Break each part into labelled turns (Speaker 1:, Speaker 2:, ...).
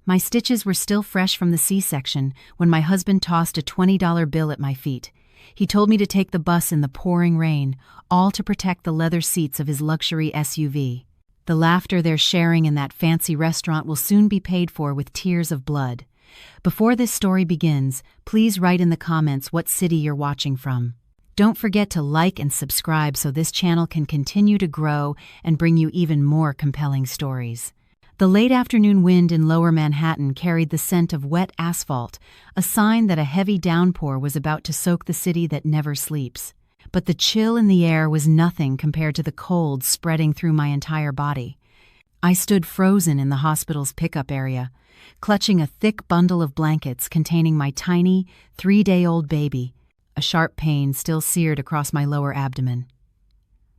Speaker 1: My stitches were still fresh from the C-section when my husband tossed a $20 bill at my feet. He told me to take the bus in the pouring rain, all to protect the leather seats of his luxury SUV. The laughter they're sharing in that fancy restaurant will soon be paid for with tears of blood. Before this story begins, please write in the comments what city you're watching from. Don't forget to like and subscribe so this channel can continue to grow and bring you even more compelling stories. The late afternoon wind in lower Manhattan carried the scent of wet asphalt, a sign that a heavy downpour was about to soak the city that never sleeps. But the chill in the air was nothing compared to the cold spreading through my entire body. I stood frozen in the hospital's pickup area, clutching a thick bundle of blankets containing my tiny, 3-day-old baby, a sharp pain still seared across my lower abdomen.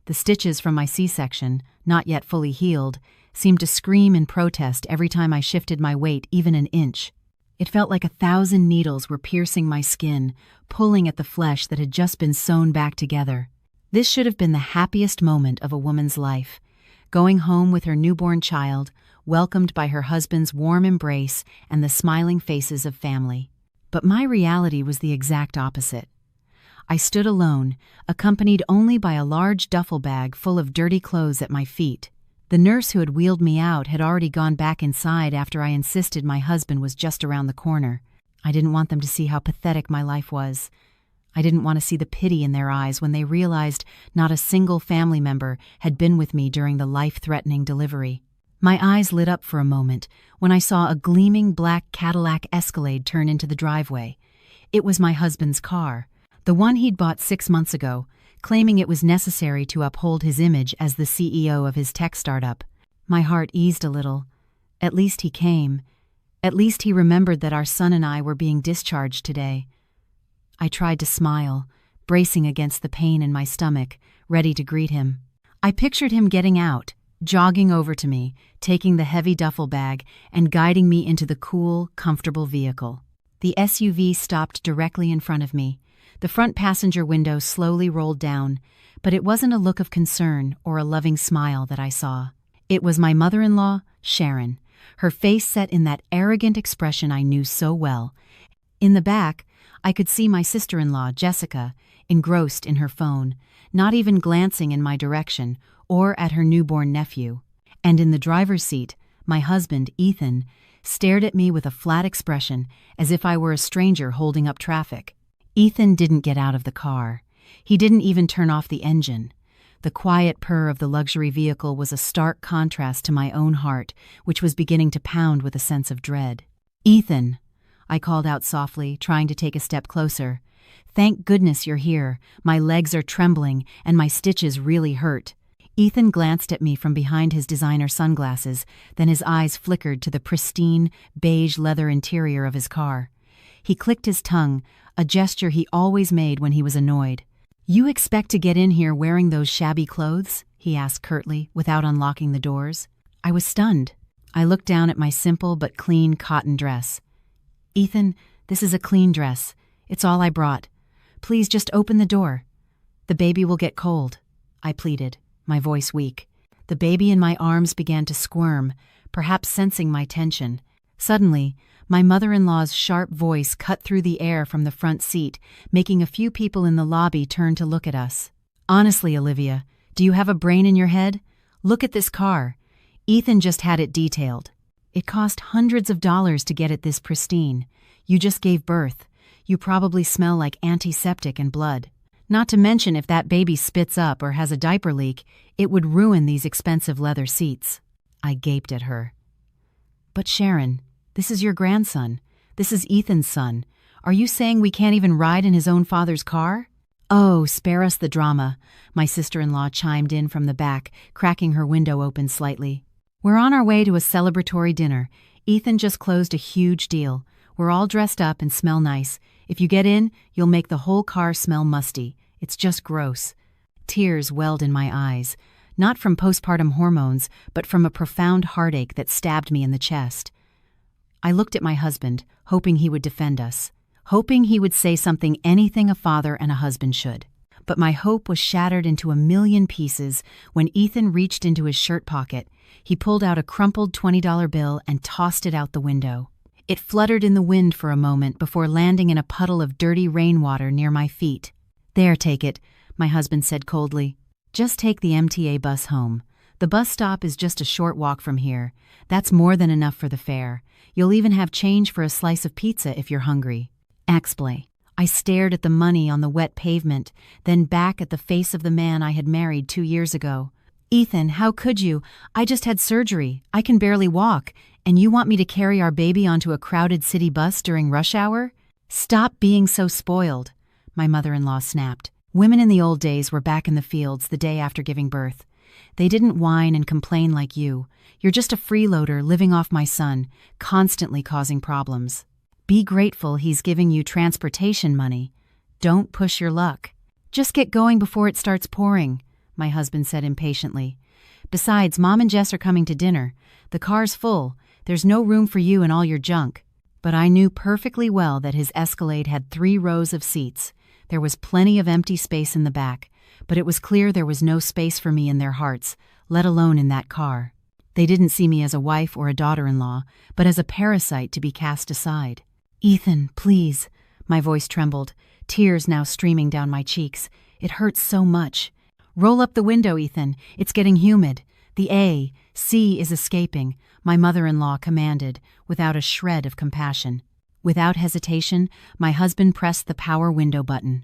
Speaker 1: The stitches from my C-section, not yet fully healed, seemed to scream in protest every time I shifted my weight even an inch. It felt like 1,000 needles were piercing my skin, pulling at the flesh that had just been sewn back together. This should have been the happiest moment of a woman's life, going home with her newborn child, welcomed by her husband's warm embrace and the smiling faces of family. But my reality was the exact opposite. I stood alone, accompanied only by a large duffel bag full of dirty clothes at my feet. The nurse who had wheeled me out had already gone back inside after I insisted my husband was just around the corner. I didn't want them to see how pathetic my life was. I didn't want to see the pity in their eyes when they realized not a single family member had been with me during the life-threatening delivery. My eyes lit up for a moment when I saw a gleaming black Cadillac Escalade turn into the driveway. It was my husband's car, the one he'd bought 6 months ago, claiming it was necessary to uphold his image as the CEO of his tech startup. My heart eased a little. At least he came. At least he remembered that our son and I were being discharged today. I tried to smile, bracing against the pain in my stomach, ready to greet him. I pictured him getting out, jogging over to me, taking the heavy duffel bag, and guiding me into the cool, comfortable vehicle. The SUV stopped directly in front of me. The front passenger window slowly rolled down, but it wasn't a look of concern or a loving smile that I saw. It was my mother-in-law, Sharon, her face set in that arrogant expression I knew so well. In the back, I could see my sister-in-law, Jessica, engrossed in her phone, not even glancing in my direction or at her newborn nephew. And in the driver's seat, my husband, Ethan, stared at me with a flat expression as if I were a stranger holding up traffic. Ethan didn't get out of the car. He didn't even turn off the engine. The quiet purr of the luxury vehicle was a stark contrast to my own heart, which was beginning to pound with a sense of dread. "Ethan," I called out softly, trying to take a step closer. "Thank goodness you're here. My legs are trembling, and my stitches really hurt." Ethan glanced at me from behind his designer sunglasses, then his eyes flickered to the pristine, beige leather interior of his car. He clicked his tongue, a gesture he always made when he was annoyed. "You expect to get in here wearing those shabby clothes?" he asked curtly, without unlocking the doors. I was stunned. I looked down at my simple but clean cotton dress. "Ethan, this is a clean dress. It's all I brought. Please just open the door. The baby will get cold," I pleaded, my voice weak. The baby in my arms began to squirm, perhaps sensing my tension. Suddenly, my mother-in-law's sharp voice cut through the air from the front seat, making a few people in the lobby turn to look at us. "Honestly, Olivia, do you have a brain in your head? Look at this car. Ethan just had it detailed. It cost hundreds of dollars to get it this pristine. You just gave birth. You probably smell like antiseptic and blood. Not to mention if that baby spits up or has a diaper leak, it would ruin these expensive leather seats." I gaped at her. "But Sharon, this is your grandson. This is Ethan's son. Are you saying we can't even ride in his own father's car?" "Oh, spare us the drama," my sister-in-law chimed in from the back, cracking her window open slightly. "We're on our way to a celebratory dinner. Ethan just closed a huge deal. We're all dressed up and smell nice. If you get in, you'll make the whole car smell musty. It's just gross." Tears welled in my eyes, not from postpartum hormones, but from a profound heartache that stabbed me in the chest. I looked at my husband, hoping he would defend us, hoping he would say anything a father and a husband should. But my hope was shattered into a million pieces when Ethan reached into his shirt pocket. He pulled out a crumpled $20 bill and tossed it out the window. It fluttered in the wind for a moment before landing in a puddle of dirty rainwater near my feet. "There, take it," my husband said coldly. "Just take the MTA bus home. The bus stop is just a short walk from here. That's more than enough for the fare. You'll even have change for a slice of pizza if you're hungry." Axplay. I stared at the money on the wet pavement, then back at the face of the man I had married 2 years ago. "Ethan, how could you? I just had surgery. I can barely walk. And you want me to carry our baby onto a crowded city bus during rush hour? Stop being so spoiled," my mother-in-law snapped. Women in the old days were back in the fields the day after giving birth. They didn't whine and complain like you. You're just a freeloader living off my son, constantly causing problems. Be grateful he's giving you transportation money. Don't push your luck. Just get going before it starts pouring, my husband said impatiently. Besides, Mom and Jess are coming to dinner. The car's full. There's no room for you and all your junk. But I knew perfectly well that his Escalade had 3 rows of seats. There was plenty of empty space in the back, but it was clear there was no space for me in their hearts, let alone in that car. They didn't see me as a wife or a daughter-in-law, but as a parasite to be cast aside. "Ethan, please." My voice trembled, tears now streaming down my cheeks. It hurts so much. "Roll up the window, Ethan. It's getting humid. The AC is escaping," my mother-in-law commanded, without a shred of compassion. Without hesitation, my husband pressed the power window button.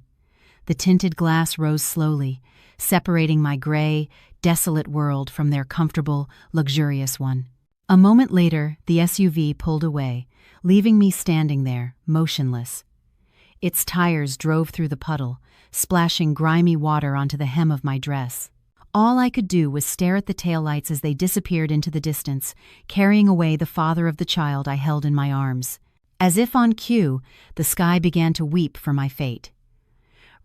Speaker 1: The tinted glass rose slowly, separating my gray, desolate world from their comfortable, luxurious one. A moment later, the SUV pulled away, leaving me standing there, motionless. Its tires drove through the puddle, splashing grimy water onto the hem of my dress. All I could do was stare at the taillights as they disappeared into the distance, carrying away the father of the child I held in my arms. As if on cue, the sky began to weep for my fate.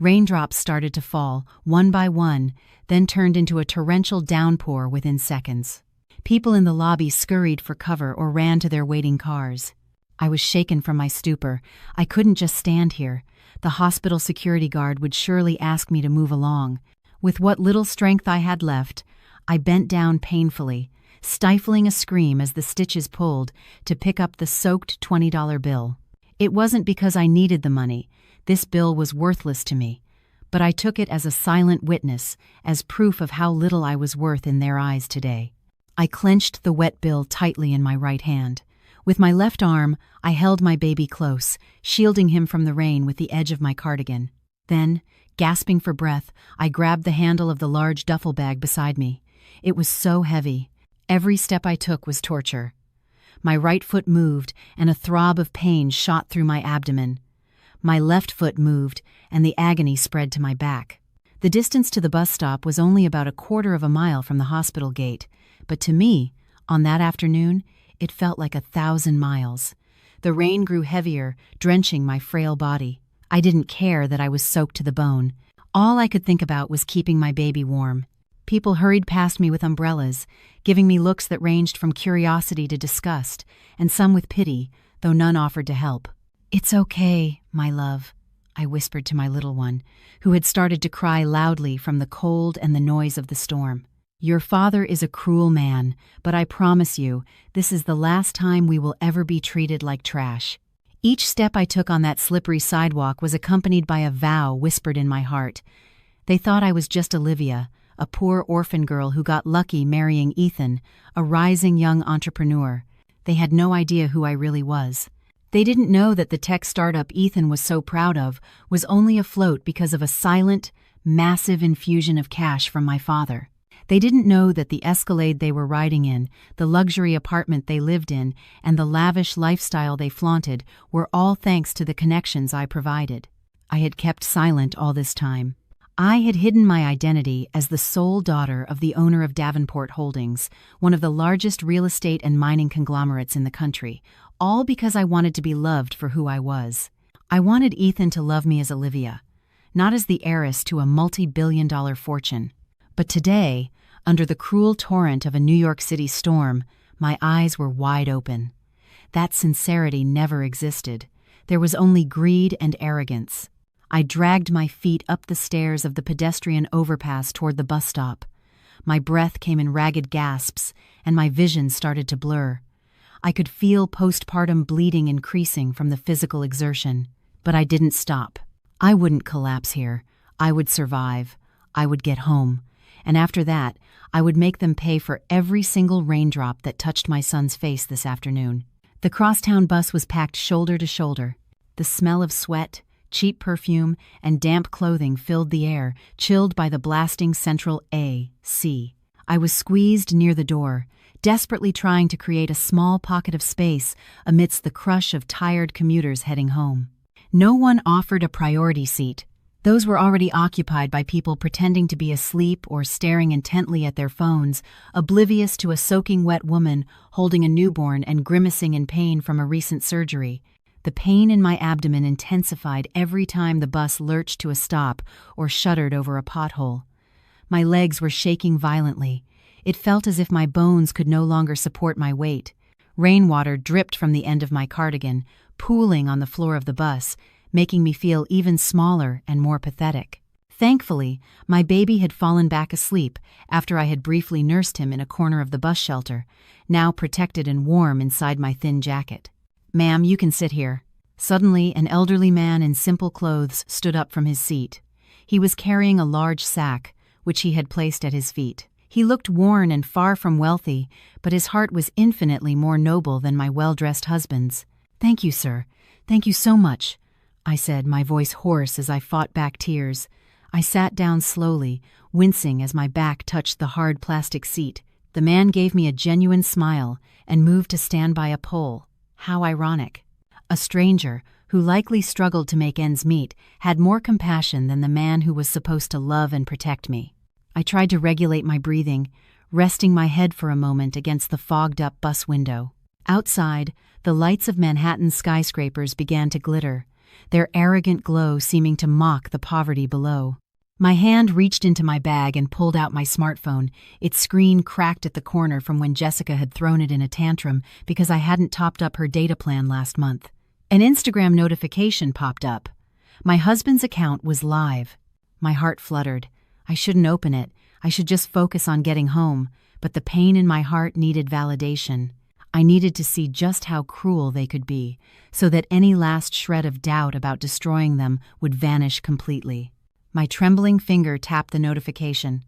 Speaker 1: Raindrops started to fall, one by one, then turned into a torrential downpour within seconds. People in the lobby scurried for cover or ran to their waiting cars. I was shaken from my stupor. I couldn't just stand here. The hospital security guard would surely ask me to move along. With what little strength I had left, I bent down painfully, stifling a scream as the stitches pulled to pick up the soaked $20 bill. It wasn't because I needed the money. This bill was worthless to me. But I took it as a silent witness, as proof of how little I was worth in their eyes today. I clenched the wet bill tightly in my right hand. With my left arm, I held my baby close, shielding him from the rain with the edge of my cardigan. Then, gasping for breath, I grabbed the handle of the large duffel bag beside me. It was so heavy. Every step I took was torture. My right foot moved, and a throb of pain shot through my abdomen. My left foot moved, and the agony spread to my back. The distance to the bus stop was only about 1/4 of a mile from the hospital gate, but to me, on that afternoon, it felt like 1,000 miles. The rain grew heavier, drenching my frail body. I didn't care that I was soaked to the bone. All I could think about was keeping my baby warm. People hurried past me with umbrellas, giving me looks that ranged from curiosity to disgust, and some with pity, though none offered to help. "It's okay, my love," I whispered to my little one, who had started to cry loudly from the cold and the noise of the storm. "Your father is a cruel man, but I promise you, this is the last time we will ever be treated like trash." Each step I took on that slippery sidewalk was accompanied by a vow whispered in my heart. They thought I was just Olivia, a poor orphan girl who got lucky marrying Ethan, a rising young entrepreneur. They had no idea who I really was. They didn't know that the tech startup Ethan was so proud of was only afloat because of a silent, massive infusion of cash from my father. They didn't know that the Escalade they were riding in, the luxury apartment they lived in, and the lavish lifestyle they flaunted were all thanks to the connections I provided. I had kept silent all this time. I had hidden my identity as the sole daughter of the owner of Davenport Holdings, one of the largest real estate and mining conglomerates in the country, all because I wanted to be loved for who I was. I wanted Ethan to love me as Olivia, not as the heiress to a multi-billion-dollar fortune. But today, under the cruel torrent of a New York City storm, my eyes were wide open. That sincerity never existed. There was only greed and arrogance. I dragged my feet up the stairs of the pedestrian overpass toward the bus stop. My breath came in ragged gasps, and my vision started to blur. I could feel postpartum bleeding increasing from the physical exertion, but I didn't stop. I wouldn't collapse here. I would survive. I would get home. And after that, I would make them pay for every single raindrop that touched my son's face this afternoon. The crosstown bus was packed shoulder to shoulder. The smell of sweat, cheap perfume, and damp clothing filled the air, chilled by the blasting central AC. I was squeezed near the door, desperately trying to create a small pocket of space amidst the crush of tired commuters heading home. No one offered a priority seat. Those were already occupied by people pretending to be asleep or staring intently at their phones, oblivious to a soaking wet woman holding a newborn and grimacing in pain from a recent surgery. The pain in my abdomen intensified every time the bus lurched to a stop or shuddered over a pothole. My legs were shaking violently. It felt as if my bones could no longer support my weight. Rainwater dripped from the end of my cardigan, pooling on the floor of the bus, making me feel even smaller and more pathetic. Thankfully, my baby had fallen back asleep after I had briefly nursed him in a corner of the bus shelter, now protected and warm inside my thin jacket. "Ma'am, you can sit here." Suddenly, an elderly man in simple clothes stood up from his seat. He was carrying a large sack, which he had placed at his feet. He looked worn and far from wealthy, but his heart was infinitely more noble than my well-dressed husband's. "Thank you, sir. Thank you so much," I said, my voice hoarse as I fought back tears. I sat down slowly, wincing as my back touched the hard plastic seat. The man gave me a genuine smile and moved to stand by a pole. How ironic. A stranger, who likely struggled to make ends meet, had more compassion than the man who was supposed to love and protect me. I tried to regulate my breathing, resting my head for a moment against the fogged-up bus window. Outside, the lights of Manhattan's skyscrapers began to glitter, their arrogant glow seeming to mock the poverty below. My hand reached into my bag and pulled out my smartphone, its screen cracked at the corner from when Jessica had thrown it in a tantrum because I hadn't topped up her data plan last month. An Instagram notification popped up. My husband's account was live. My heart fluttered. I shouldn't open it. I should just focus on getting home, but the pain in my heart needed validation. I needed to see just how cruel they could be, so that any last shred of doubt about destroying them would vanish completely. My trembling finger tapped the notification.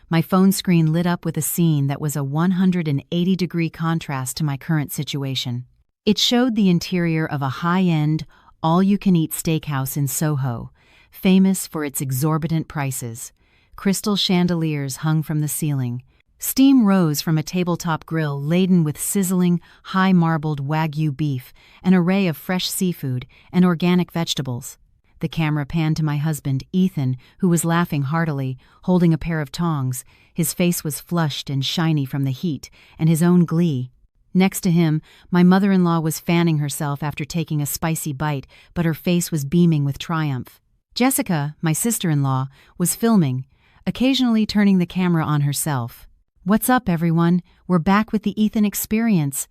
Speaker 1: My phone screen lit up with a scene that was a 180-degree contrast to my current situation. It showed the interior of a high-end, all-you-can-eat steakhouse in Soho, famous for its exorbitant prices. Crystal chandeliers hung from the ceiling. Steam rose from a tabletop grill laden with sizzling, high-marbled Wagyu beef, an array of fresh seafood, and organic vegetables. The camera panned to my husband, Ethan, who was laughing heartily, holding a pair of tongs. His face was flushed and shiny from the heat, and his own glee. Next to him, my mother-in-law was fanning herself after taking a spicy bite, but her face was beaming with triumph. Jessica, my sister-in-law, was filming, occasionally turning the camera on herself. "What's up, everyone? We're back with the Ethan Experience."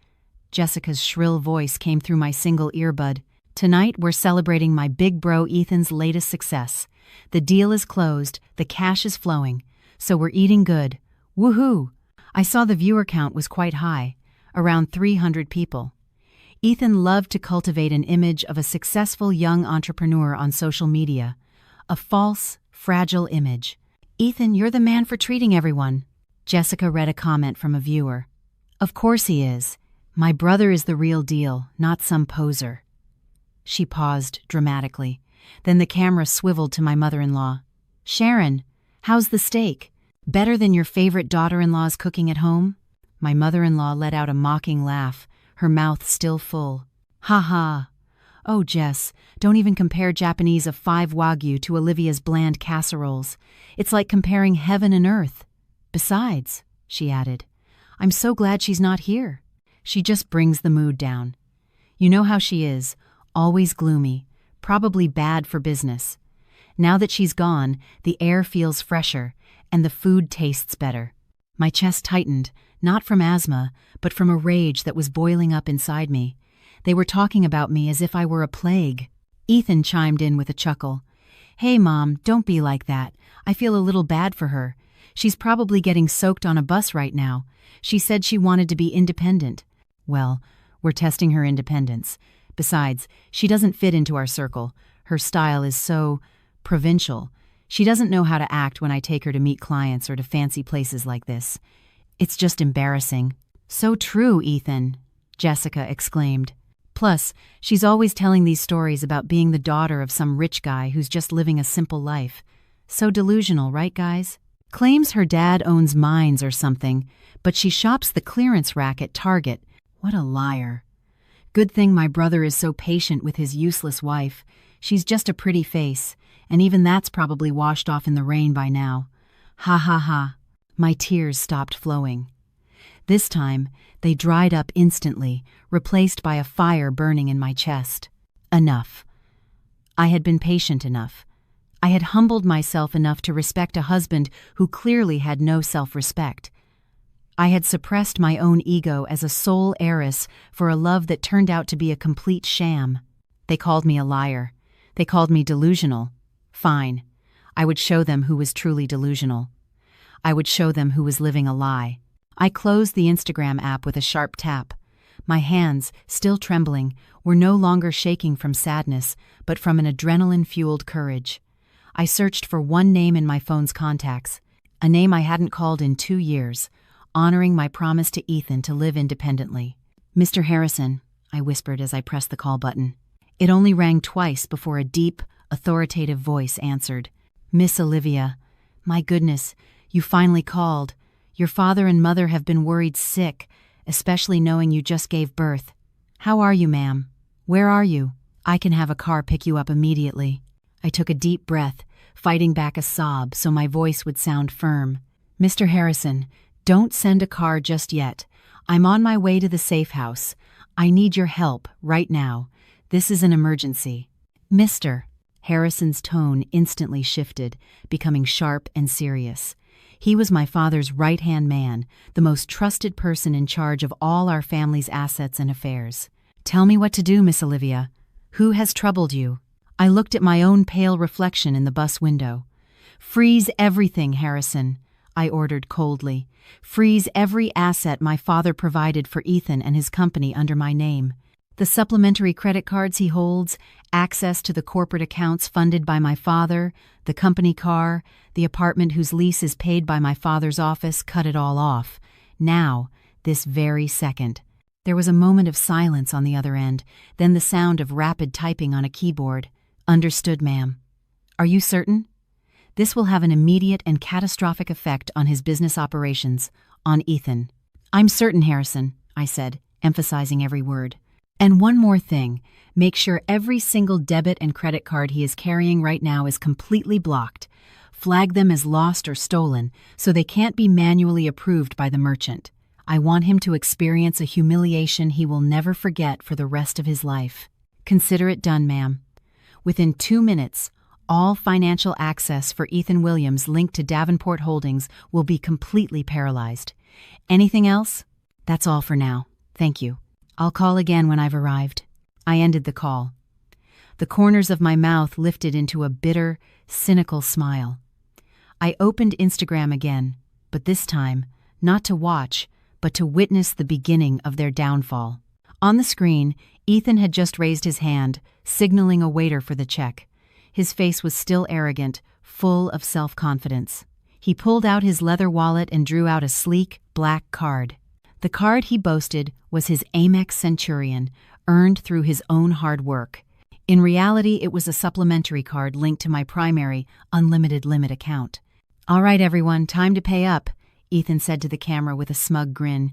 Speaker 1: Jessica's shrill voice came through my single earbud. "Tonight, we're celebrating my big bro Ethan's latest success. The deal is closed, the cash is flowing, so we're eating good. Woohoo!" I saw the viewer count was quite high, around 300 people. Ethan loved to cultivate an image of a successful young entrepreneur on social media. A false, fragile image. "Ethan, you're the man for treating everyone." Jessica read a comment from a viewer. "Of course he is. My brother is the real deal, not some poser." She paused dramatically. Then the camera swiveled to my mother-in-law. "Sharon, how's the steak? Better than your favorite daughter-in-law's cooking at home?" My mother-in-law let out a mocking laugh, her mouth still full. "Ha ha. Oh, Jess, don't even compare Japanese of 5 Wagyu to Olivia's bland casseroles. It's like comparing heaven and earth. Besides," she added, "I'm so glad she's not here. She just brings the mood down. You know how she is, always gloomy, probably bad for business. Now that she's gone, the air feels fresher, and the food tastes better." My chest tightened, not from asthma, but from a rage that was boiling up inside me. They were talking about me as if I were a plague. Ethan chimed in with a chuckle. Hey Mom, don't be like that. I feel a little bad for her. She's probably getting soaked on a bus right now. She said she wanted to be independent. Well, we're testing her independence. Besides, she doesn't fit into our circle. Her style is so provincial. She doesn't know how to act when I take her to meet clients or to fancy places like this. It's just embarrassing. So true, Ethan, Jessica exclaimed. Plus, she's always telling these stories about being the daughter of some rich guy who's just living a simple life. So delusional, right, guys? Claims her dad owns mines or something, but she shops the clearance rack at Target. What a liar. Good thing my brother is so patient with his useless wife. She's just a pretty face, and even that's probably washed off in the rain by now. Ha ha ha. My tears stopped flowing. This time, they dried up instantly, replaced by a fire burning in my chest. Enough. I had been patient enough. I had humbled myself enough to respect a husband who clearly had no self-respect. I had suppressed my own ego as a sole heiress for a love that turned out to be a complete sham. They called me a liar. They called me delusional. Fine. I would show them who was truly delusional. I would show them who was living a lie. I closed the Instagram app with a sharp tap. My hands, still trembling, were no longer shaking from sadness, but from an adrenaline-fueled courage. I searched for one name in my phone's contacts, a name I hadn't called in 2 years, honoring my promise to Ethan to live independently. Mr. Harrison, I whispered as I pressed the call button. It only rang twice before a deep, authoritative voice answered. Miss Olivia, my goodness, you finally called. Your father and mother have been worried sick, especially knowing you just gave birth. How are you, ma'am? Where are you? I can have a car pick you up immediately. I took a deep breath, fighting back a sob so my voice would sound firm. Mr. Harrison, don't send a car just yet. I'm on my way to the safe house. I need your help right now. This is an emergency. Mr. Harrison's tone instantly shifted, becoming sharp and serious. He was my father's right-hand man, the most trusted person in charge of all our family's assets and affairs. Tell me what to do, Miss Olivia. Who has troubled you? I looked at my own pale reflection in the bus window. Freeze everything, Harrison, I ordered coldly. Freeze every asset my father provided for Ethan and his company under my name. The supplementary credit cards he holds, access to the corporate accounts funded by my father, the company car, the apartment whose lease is paid by my father's office, cut it all off. Now, this very second. There was a moment of silence on the other end, then the sound of rapid typing on a keyboard. Understood, ma'am. Are you certain? This will have an immediate and catastrophic effect on his business operations, on Ethan. I'm certain, Harrison, I said, emphasizing every word. And one more thing, make sure every single debit and credit card he is carrying right now is completely blocked. Flag them as lost or stolen so they can't be manually approved by the merchant. I want him to experience a humiliation he will never forget for the rest of his life. Consider it done, ma'am. Within 2 minutes, all financial access for Ethan Williams linked to Davenport Holdings will be completely paralyzed. Anything else? That's all for now. Thank you. I'll call again when I've arrived. I ended the call. The corners of my mouth lifted into a bitter, cynical smile. I opened Instagram again, but this time, not to watch, but to witness the beginning of their downfall. On the screen, Ethan had just raised his hand, signaling a waiter for the check. His face was still arrogant, full of self-confidence. He pulled out his leather wallet and drew out a sleek, black card. The card he boasted was his Amex Centurion, earned through his own hard work. In reality, it was a supplementary card linked to my primary, unlimited limit account. All right, everyone, time to pay up, Ethan said to the camera with a smug grin.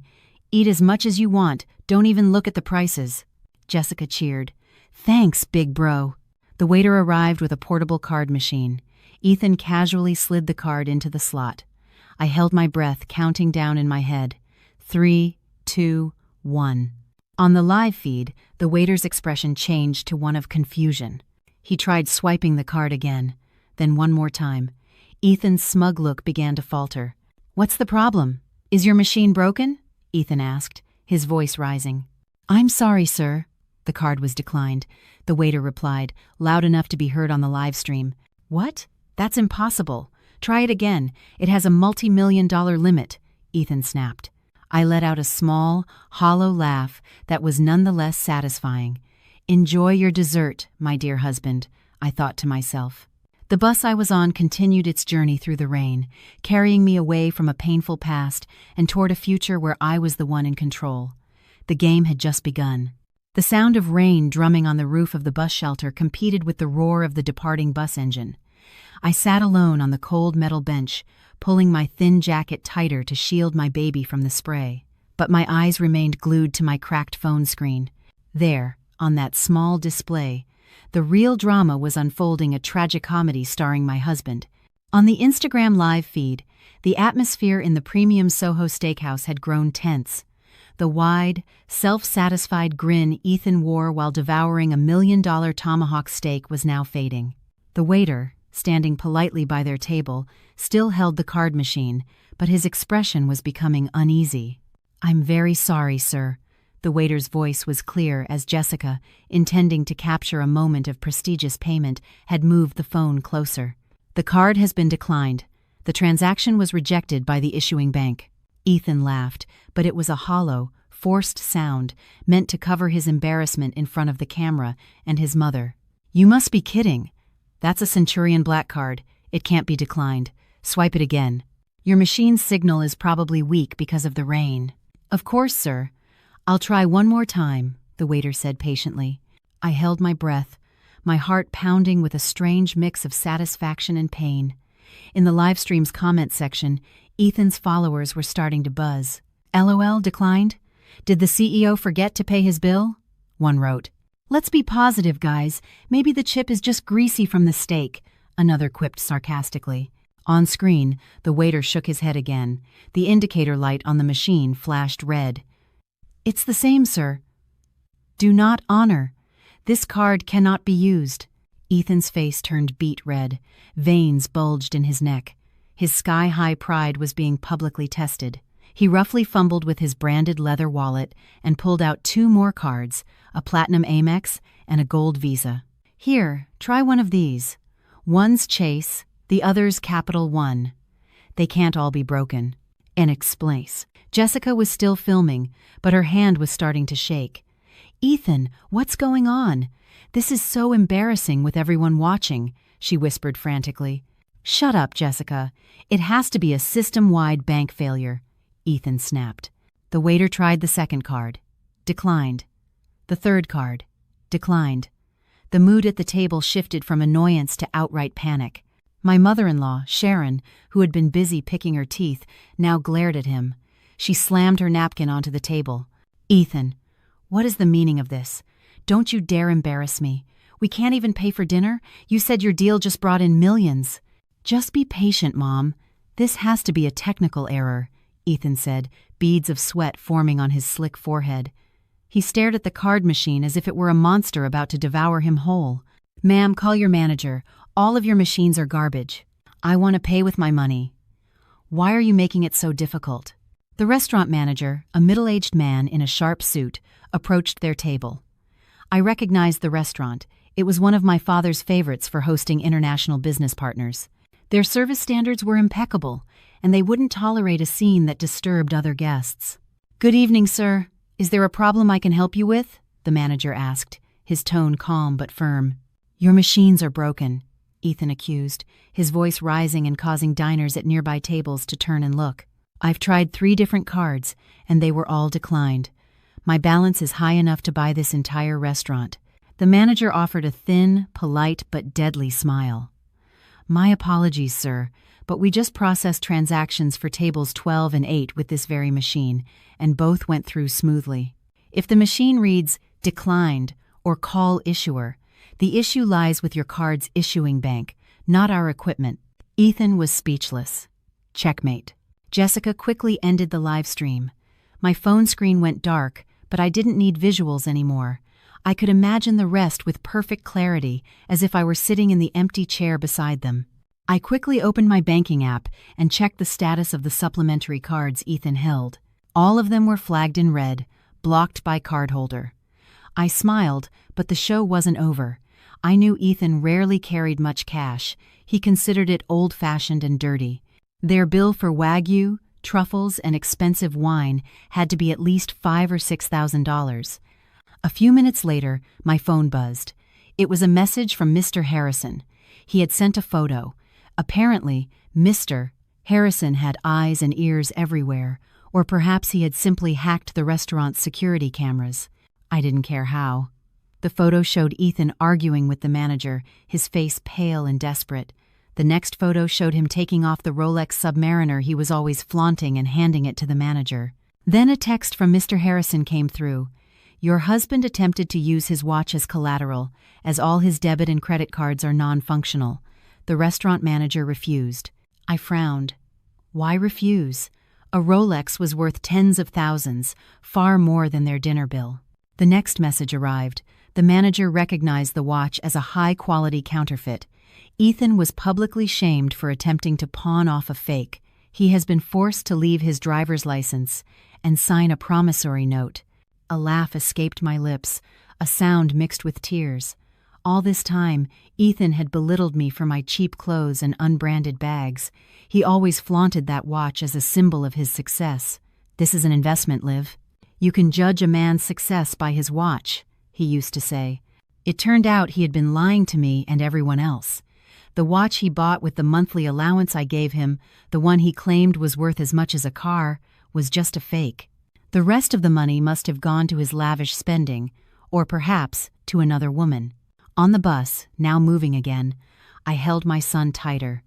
Speaker 1: Eat as much as you want, don't even look at the prices. Jessica cheered. Thanks, big bro. The waiter arrived with a portable card machine. Ethan casually slid the card into the slot. I held my breath, counting down in my head. 3, 2, 1. On the live feed, the waiter's expression changed to one of confusion. He tried swiping the card again, then one more time. Ethan's smug look began to falter. What's the problem? Is your machine broken? Ethan asked, his voice rising. I'm sorry, sir. The card was declined. The waiter replied, loud enough to be heard on the live stream. What? That's impossible. Try it again. It has a multi-million-dollar limit, Ethan snapped. I let out a small, hollow laugh that was nonetheless satisfying. Enjoy your dessert, my dear husband, I thought to myself. The bus I was on continued its journey through the rain, carrying me away from a painful past and toward a future where I was the one in control. The game had just begun. The sound of rain drumming on the roof of the bus shelter competed with the roar of the departing bus engine. I sat alone on the cold metal bench, pulling my thin jacket tighter to shield my baby from the spray. But my eyes remained glued to my cracked phone screen. There, on that small display, the real drama was unfolding, a tragicomedy starring my husband. On the Instagram live feed, the atmosphere in the premium Soho Steakhouse had grown tense. The wide, self-satisfied grin Ethan wore while devouring $1 million tomahawk steak was now fading. The waiter, standing politely by their table, still held the card machine, but his expression was becoming uneasy. "I'm very sorry, sir." The waiter's voice was clear as Jessica, intending to capture a moment of prestigious payment, had moved the phone closer. "The card has been declined. The transaction was rejected by the issuing bank." Ethan laughed, but it was a hollow, forced sound meant to cover his embarrassment in front of the camera and his mother. "You must be kidding. That's a Centurion Black card. It can't be declined. Swipe it again. Your machine's signal is probably weak because of the rain." "Of course, sir. I'll try one more time," the waiter said patiently. I held my breath, my heart pounding with a strange mix of satisfaction and pain. In the livestream's comment section, Ethan's followers were starting to buzz. "LOL declined? Did the CEO forget to pay his bill?" One wrote. "Let's be positive, guys. Maybe the chip is just greasy from the steak," another quipped sarcastically. On screen, the waiter shook his head again. The indicator light on the machine flashed red. "It's the same, sir. Do not honor. This card cannot be used." Ethan's face turned beet red. Veins bulged in his neck. His sky-high pride was being publicly tested. He roughly fumbled with his branded leather wallet and pulled out 2 more cards, a Platinum Amex and a Gold Visa. "Here, try one of these. One's Chase, the other's Capital One. They can't all be broken." And explains. Jessica was still filming, but her hand was starting to shake. "Ethan, what's going on? This is so embarrassing with everyone watching," she whispered frantically. "Shut up, Jessica. It has to be a system-wide bank failure," Ethan snapped. The waiter tried the second card. Declined. The third card. Declined. The mood at the table shifted from annoyance to outright panic. My mother-in-law, Sharon, who had been busy picking her teeth, now glared at him. She slammed her napkin onto the table. "Ethan, what is the meaning of this? Don't you dare embarrass me. We can't even pay for dinner? You said your deal just brought in millions." "Just be patient, Mom. This has to be a technical error," Ethan said, beads of sweat forming on his slick forehead. He stared at the card machine as if it were a monster about to devour him whole. "Ma'am, call your manager. All of your machines are garbage. I want to pay with my money." "Why are you making it so difficult?" The restaurant manager, a middle-aged man in a sharp suit, approached their table. I recognized the restaurant. It was one of my father's favorites for hosting international business partners. Their service standards were impeccable, and they wouldn't tolerate a scene that disturbed other guests. "Good evening, sir. Is there a problem I can help you with?" the manager asked, his tone calm but firm. "Your machines are broken," Ethan accused, his voice rising and causing diners at nearby tables to turn and look. "I've tried 3 different cards, and they were all declined. My balance is high enough to buy this entire restaurant." The manager offered a thin, polite but deadly smile. "My apologies, sir, but we just processed transactions for tables 12 and 8 with this very machine, and both went through smoothly. If the machine reads declined or call issuer, the issue lies with your card's issuing bank, not our equipment." Ethan was speechless. Checkmate. Jessica quickly ended the live stream. My phone screen went dark, but I didn't need visuals anymore. I could imagine the rest with perfect clarity, as if I were sitting in the empty chair beside them. I quickly opened my banking app and checked the status of the supplementary cards Ethan held. All of them were flagged in red, blocked by cardholder. I smiled, but the show wasn't over. I knew Ethan rarely carried much cash. He considered it old-fashioned and dirty. Their bill for Wagyu, truffles, and expensive wine had to be at least $5,000 or $6,000. A few minutes later, my phone buzzed. It was a message from Mr. Harrison. He had sent a photo. Apparently, Mr. Harrison had eyes and ears everywhere, or perhaps he had simply hacked the restaurant's security cameras. I didn't care how. The photo showed Ethan arguing with the manager, his face pale and desperate. The next photo showed him taking off the Rolex Submariner he was always flaunting and handing it to the manager. Then a text from Mr. Harrison came through. Your husband attempted to use his watch as collateral, as all his debit and credit cards are non-functional. The restaurant manager refused. I frowned. Why refuse? A Rolex was worth tens of thousands, far more than their dinner bill. The next message arrived. The manager recognized the watch as a high-quality counterfeit. Ethan was publicly shamed for attempting to pawn off a fake. He has been forced to leave his driver's license and sign a promissory note. A laugh escaped my lips, a sound mixed with tears. All this time, Ethan had belittled me for my cheap clothes and unbranded bags. He always flaunted that watch as a symbol of his success. This is an investment, Liv. You can judge a man's success by his watch, he used to say. It turned out he had been lying to me and everyone else. The watch he bought with the monthly allowance I gave him, the one he claimed was worth as much as a car, was just a fake. The rest of the money must have gone to his lavish spending, or perhaps to another woman. On the bus, now moving again, I held my son tighter.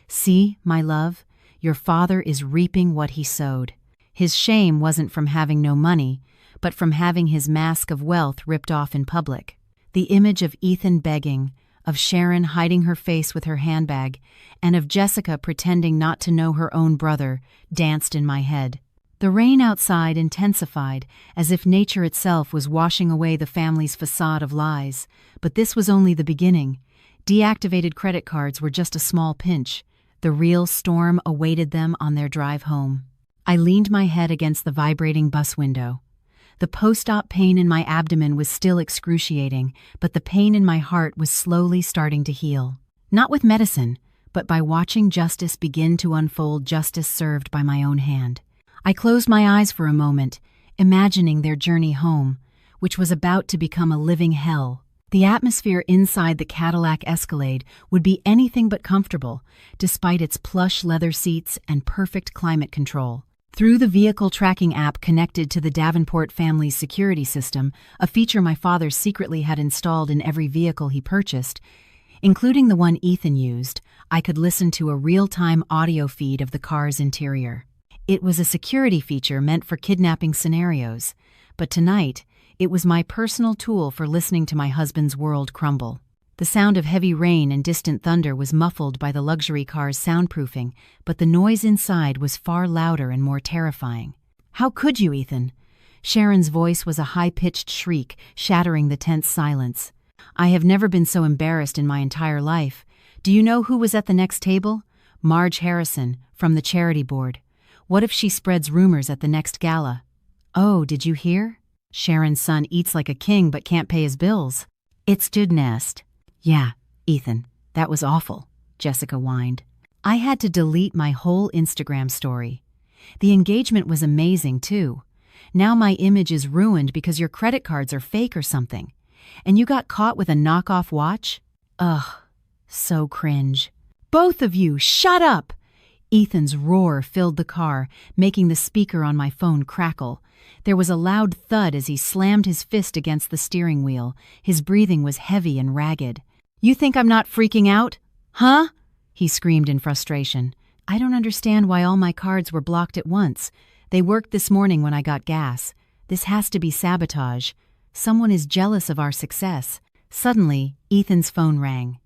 Speaker 1: See, my love, your father is reaping what he sowed. His shame wasn't from having no money, but from having his mask of wealth ripped off in public. The image of Ethan begging, of Sharon hiding her face with her handbag, and of Jessica pretending not to know her own brother, danced in my head. The rain outside intensified, as if nature itself was washing away the family's facade of lies. But this was only the beginning. Deactivated credit cards were just a small pinch. The real storm awaited them on their drive home. I leaned my head against the vibrating bus window. The post-op pain in my abdomen was still excruciating, but the pain in my heart was slowly starting to heal. Not with medicine, but by watching justice begin to unfold, justice served by my own hand. I closed my eyes for a moment, imagining their journey home, which was about to become a living hell. The atmosphere inside the Cadillac Escalade would be anything but comfortable, despite its plush leather seats and perfect climate control. Through the vehicle tracking app connected to the Davenport family's security system, a feature my father secretly had installed in every vehicle he purchased, including the one Ethan used, I could listen to a real-time audio feed of the car's interior. It was a security feature meant for kidnapping scenarios, but tonight, it was my personal tool for listening to my husband's world crumble. The sound of heavy rain and distant thunder was muffled by the luxury car's soundproofing, but the noise inside was far louder and more terrifying. How could you, Ethan? Sharon's voice was a high-pitched shriek, shattering the tense silence. I have never been so embarrassed in my entire life. Do you know who was at the next table? Marge Harrison, from the charity board. What if she spreads rumors at the next gala? Oh, did you hear? Sharon's son eats like a king but can't pay his bills. It's did nest. Yeah, Ethan, that was awful, Jessica whined. I had to delete my whole Instagram story. The engagement was amazing, too. Now my image is ruined because your credit cards are fake or something. And you got caught with a knockoff watch? Ugh, so cringe. Both of you, shut up! Ethan's roar filled the car, making the speaker on my phone crackle. There was a loud thud as he slammed his fist against the steering wheel. His breathing was heavy and ragged. You think I'm not freaking out? Huh? He screamed in frustration. I don't understand why all my cards were blocked at once. They worked this morning when I got gas. This has to be sabotage. Someone is jealous of our success. Suddenly, Ethan's phone rang.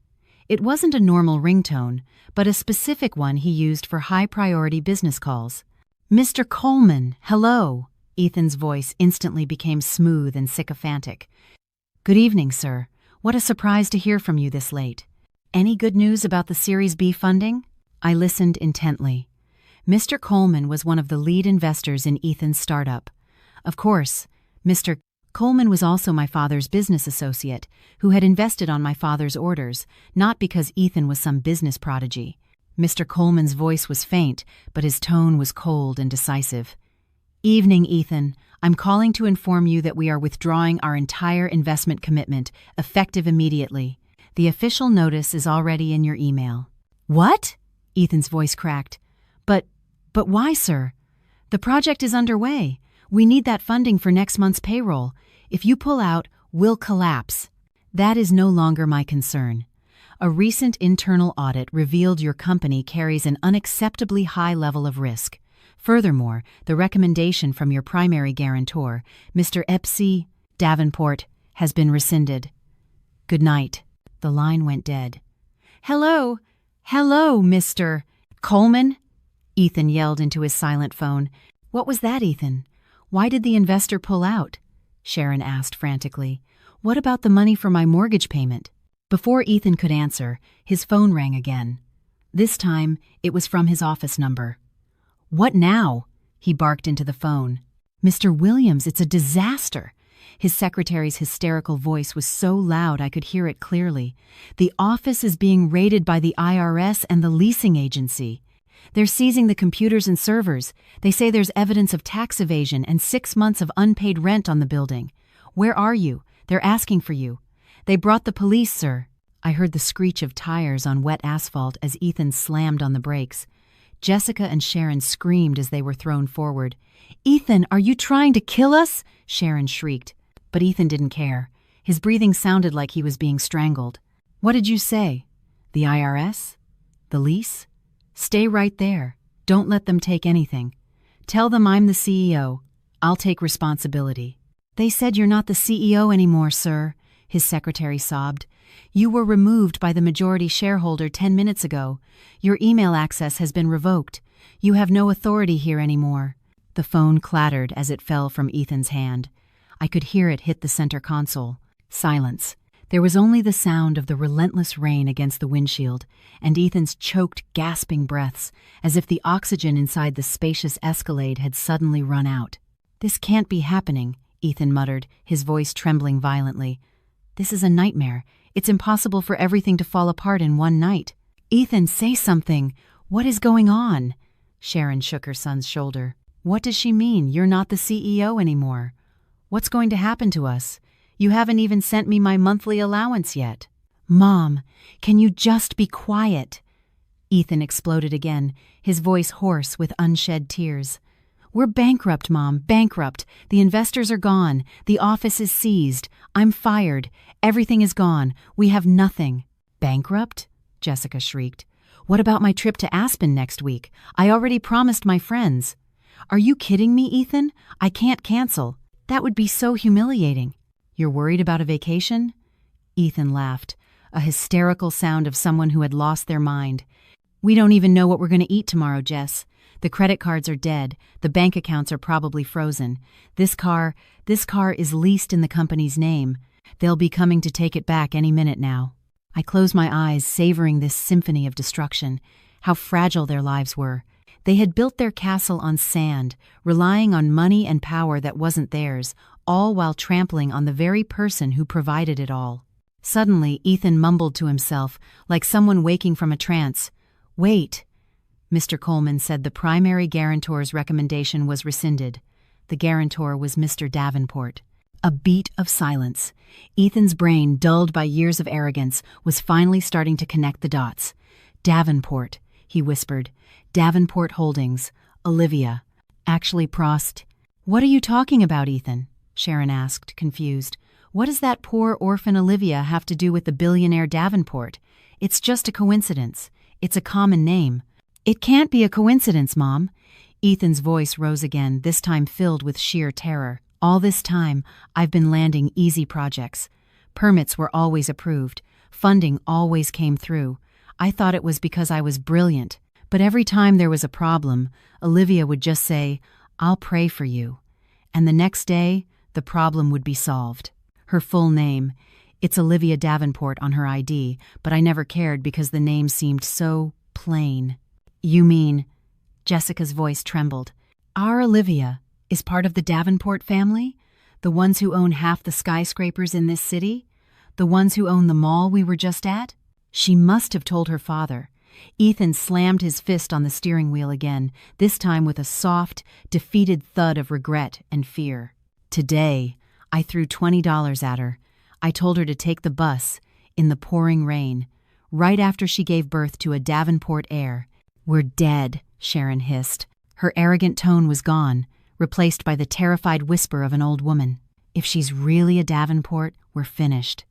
Speaker 1: It wasn't a normal ringtone, but a specific one he used for high-priority business calls. Mr. Coleman, hello. Ethan's voice instantly became smooth and sycophantic. Good evening, sir. What a surprise to hear from you this late. Any good news about the Series B funding? I listened intently. Mr. Coleman was one of the lead investors in Ethan's startup. Of course, Mr. Coleman was also my father's business associate, who had invested on my father's orders, not because Ethan was some business prodigy. Mr. Coleman's voice was faint, but his tone was cold and decisive. "Evening, Ethan. I'm calling to inform you that we are withdrawing our entire investment commitment, effective immediately. The official notice is already in your email." "What?" Ethan's voice cracked. But why, sir? The project is underway. We need that funding for next month's payroll. If you pull out, we'll collapse." "That is no longer my concern. A recent internal audit revealed your company carries an unacceptably high level of risk. Furthermore, the recommendation from your primary guarantor, Mr. Epsi Davenport, has been rescinded. Good night." The line went dead. Hello, Mr. Coleman?" Ethan yelled into his silent phone. "What was that, Ethan? Why did the investor pull out?" Sharon asked frantically. "What about the money for my mortgage payment?" Before Ethan could answer, his phone rang again. This time, it was from his office number. "What now?" he barked into the phone. "Mr. Williams, it's a disaster." His secretary's hysterical voice was so loud I could hear it clearly. "The office is being raided by the IRS and the leasing agency. They're seizing the computers and servers. They say there's evidence of tax evasion and 6 months of unpaid rent on the building. Where are you? They're asking for you. They brought the police, sir." I heard the screech of tires on wet asphalt as Ethan slammed on the brakes. Jessica and Sharon screamed as they were thrown forward. "Ethan, are you trying to kill us?" Sharon shrieked. But Ethan didn't care. His breathing sounded like he was being strangled. "What did you say? The IRS? The lease? Stay right there. Don't let them take anything. Tell them I'm the CEO. I'll take responsibility." "They said you're not the CEO anymore, sir," his secretary sobbed. "You were removed by the majority shareholder 10 minutes ago. Your email access has been revoked. You have no authority here anymore." The phone clattered as it fell from Ethan's hand. I could hear it hit the center console. Silence. There was only the sound of the relentless rain against the windshield, and Ethan's choked, gasping breaths, as if the oxygen inside the spacious Escalade had suddenly run out. "This can't be happening," Ethan muttered, his voice trembling violently. "This is a nightmare. It's impossible for everything to fall apart in one night." "Ethan, say something. What is going on?" Sharon shook her son's shoulder. "What does she mean, you're not the CEO anymore? What's going to happen to us? You haven't even sent me my monthly allowance yet." "Mom, can you just be quiet?" Ethan exploded again, his voice hoarse with unshed tears. "We're bankrupt, Mom, bankrupt. The investors are gone. The office is seized. I'm fired. Everything is gone. We have nothing." "Bankrupt?" Jessica shrieked. "What about my trip to Aspen next week? I already promised my friends." "Are you kidding me, Ethan? I can't cancel. That would be so humiliating." "You're worried about a vacation?" Ethan laughed, a hysterical sound of someone who had lost their mind. "We don't even know what we're going to eat tomorrow, Jess. The credit cards are dead. The bank accounts are probably frozen. This car is leased in the company's name. They'll be coming to take it back any minute now." I closed my eyes, savoring this symphony of destruction. How fragile their lives were. They had built their castle on sand, relying on money and power that wasn't theirs, all while trampling on the very person who provided it all. Suddenly, Ethan mumbled to himself, like someone waking from a trance. "Wait." Mr. Coleman said the primary guarantor's recommendation was rescinded. The guarantor was Mr. Davenport. A beat of silence. Ethan's brain, dulled by years of arrogance, was finally starting to connect the dots. "Davenport," he whispered. "Davenport Holdings. Olivia. Actually, Prost." "What are you talking about, Ethan?" Sharon asked, confused. "What does that poor orphan Olivia have to do with the billionaire Davenport? It's just a coincidence. It's a common name." "It can't be a coincidence, Mom." Ethan's voice rose again, this time filled with sheer terror. "All this time, I've been landing easy projects. Permits were always approved. Funding always came through. I thought it was because I was brilliant. But every time there was a problem, Olivia would just say, 'I'll pray for you.' And the next day, the problem would be solved. Her full name. It's Olivia Davenport on her ID, but I never cared because the name seemed so plain." "You mean—" Jessica's voice trembled. "Our Olivia is part of the Davenport family? The ones who own half the skyscrapers in this city? The ones who own the mall we were just at? She must have told her father. Ethan slammed his fist on the steering wheel again, this time with a soft, defeated thud of regret and fear. Today, I threw $20 at her. I told her to take the bus, in the pouring rain, right after she gave birth to a Davenport heir. "We're dead," Sharon hissed. Her arrogant tone was gone, replaced by the terrified whisper of an old woman. "If she's really a Davenport, we're finished.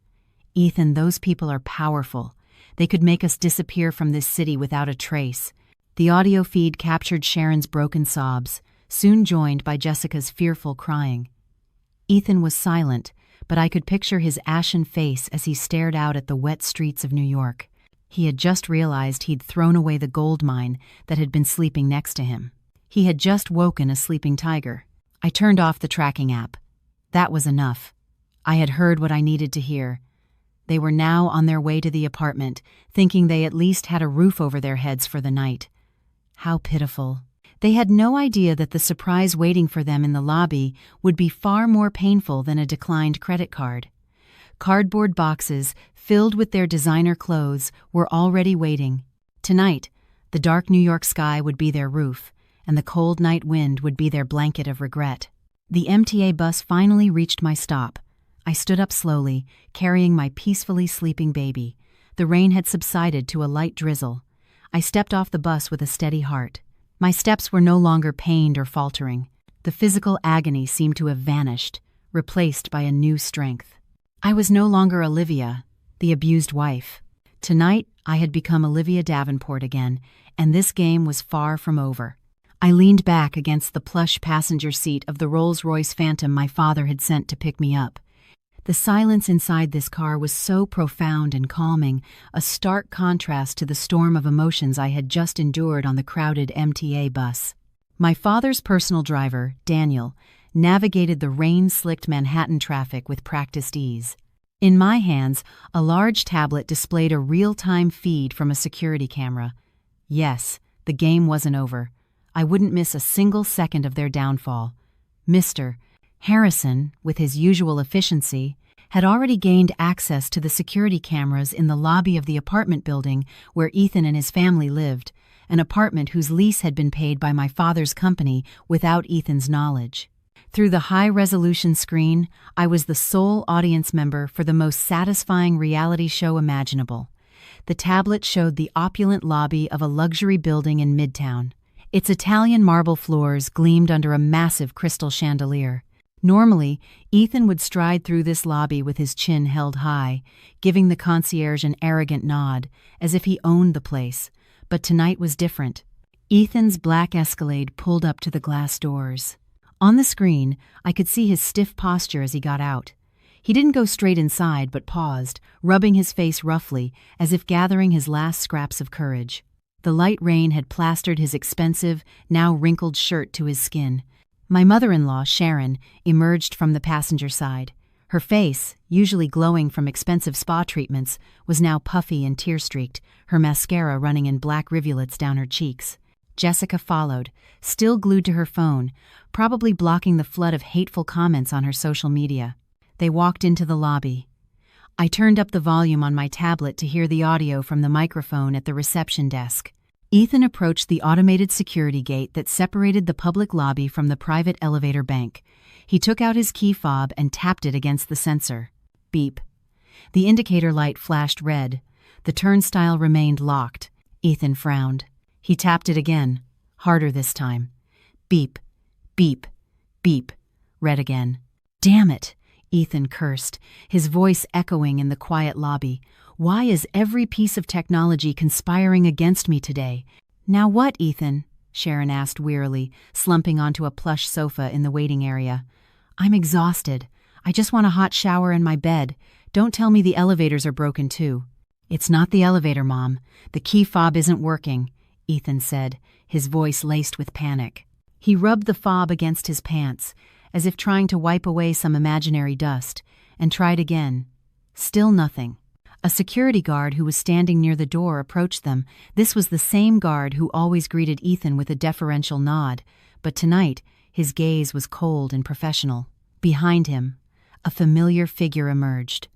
Speaker 1: Ethan, those people are powerful. They could make us disappear from this city without a trace." The audio feed captured Sharon's broken sobs, soon joined by Jessica's fearful crying. Ethan was silent, but I could picture his ashen face as he stared out at the wet streets of New York. He had just realized he'd thrown away the gold mine that had been sleeping next to him. He had just woken a sleeping tiger. I turned off the tracking app. That was enough. I had heard what I needed to hear. They were now on their way to the apartment, thinking they at least had a roof over their heads for the night. How pitiful. They had no idea that the surprise waiting for them in the lobby would be far more painful than a declined credit card. Cardboard boxes filled with their designer clothes were already waiting. Tonight, the dark New York sky would be their roof, and the cold night wind would be their blanket of regret. The MTA bus finally reached my stop. I stood up slowly, carrying my peacefully sleeping baby. The rain had subsided to a light drizzle. I stepped off the bus with a steady heart. My steps were no longer pained or faltering. The physical agony seemed to have vanished, replaced by a new strength. I was no longer Olivia, the abused wife. Tonight, I had become Olivia Davenport again, and this game was far from over. I leaned back against the plush passenger seat of the Rolls-Royce Phantom my father had sent to pick me up. The silence inside this car was so profound and calming, a stark contrast to the storm of emotions I had just endured on the crowded MTA bus. My father's personal driver, Daniel, navigated the rain-slicked Manhattan traffic with practiced ease. In my hands, a large tablet displayed a real-time feed from a security camera. Yes, the game wasn't over. I wouldn't miss a single second of their downfall. Mr. Harrison, with his usual efficiency, had already gained access to the security cameras in the lobby of the apartment building where Ethan and his family lived, an apartment whose lease had been paid by my father's company without Ethan's knowledge. Through the high-resolution screen, I was the sole audience member for the most satisfying reality show imaginable. The tablet showed the opulent lobby of a luxury building in Midtown. Its Italian marble floors gleamed under a massive crystal chandelier. Normally, Ethan would stride through this lobby with his chin held high, giving the concierge an arrogant nod, as if he owned the place. But tonight was different. Ethan's black Escalade pulled up to the glass doors. On the screen, I could see his stiff posture as he got out. He didn't go straight inside, but paused, rubbing his face roughly, as if gathering his last scraps of courage. The light rain had plastered his expensive, now wrinkled shirt to his skin. My mother-in-law, Sharon, emerged from the passenger side. Her face, usually glowing from expensive spa treatments, was now puffy and tear-streaked, her mascara running in black rivulets down her cheeks. Jessica followed, still glued to her phone, probably blocking the flood of hateful comments on her social media. They walked into the lobby. I turned up the volume on my tablet to hear the audio from the microphone at the reception desk. Ethan approached the automated security gate that separated the public lobby from the private elevator bank. He took out his key fob and tapped it against the sensor. Beep. The indicator light flashed red. The turnstile remained locked. Ethan frowned. He tapped it again, harder this time. Beep, beep, beep. Red again. Damn it, Ethan cursed, his voice echoing in the quiet lobby. Why is every piece of technology conspiring against me today? Now what, Ethan? Sharon asked wearily, slumping onto a plush sofa in the waiting area. I'm exhausted. I just want a hot shower in my bed. Don't tell me the elevators are broken too. It's not the elevator, Mom. The key fob isn't working, Ethan said, his voice laced with panic. He rubbed the fob against his pants, as if trying to wipe away some imaginary dust, and tried again. Still nothing. A security guard who was standing near the door approached them. This was the same guard who always greeted Ethan with a deferential nod, but tonight his gaze was cold and professional. Behind him, a familiar figure emerged.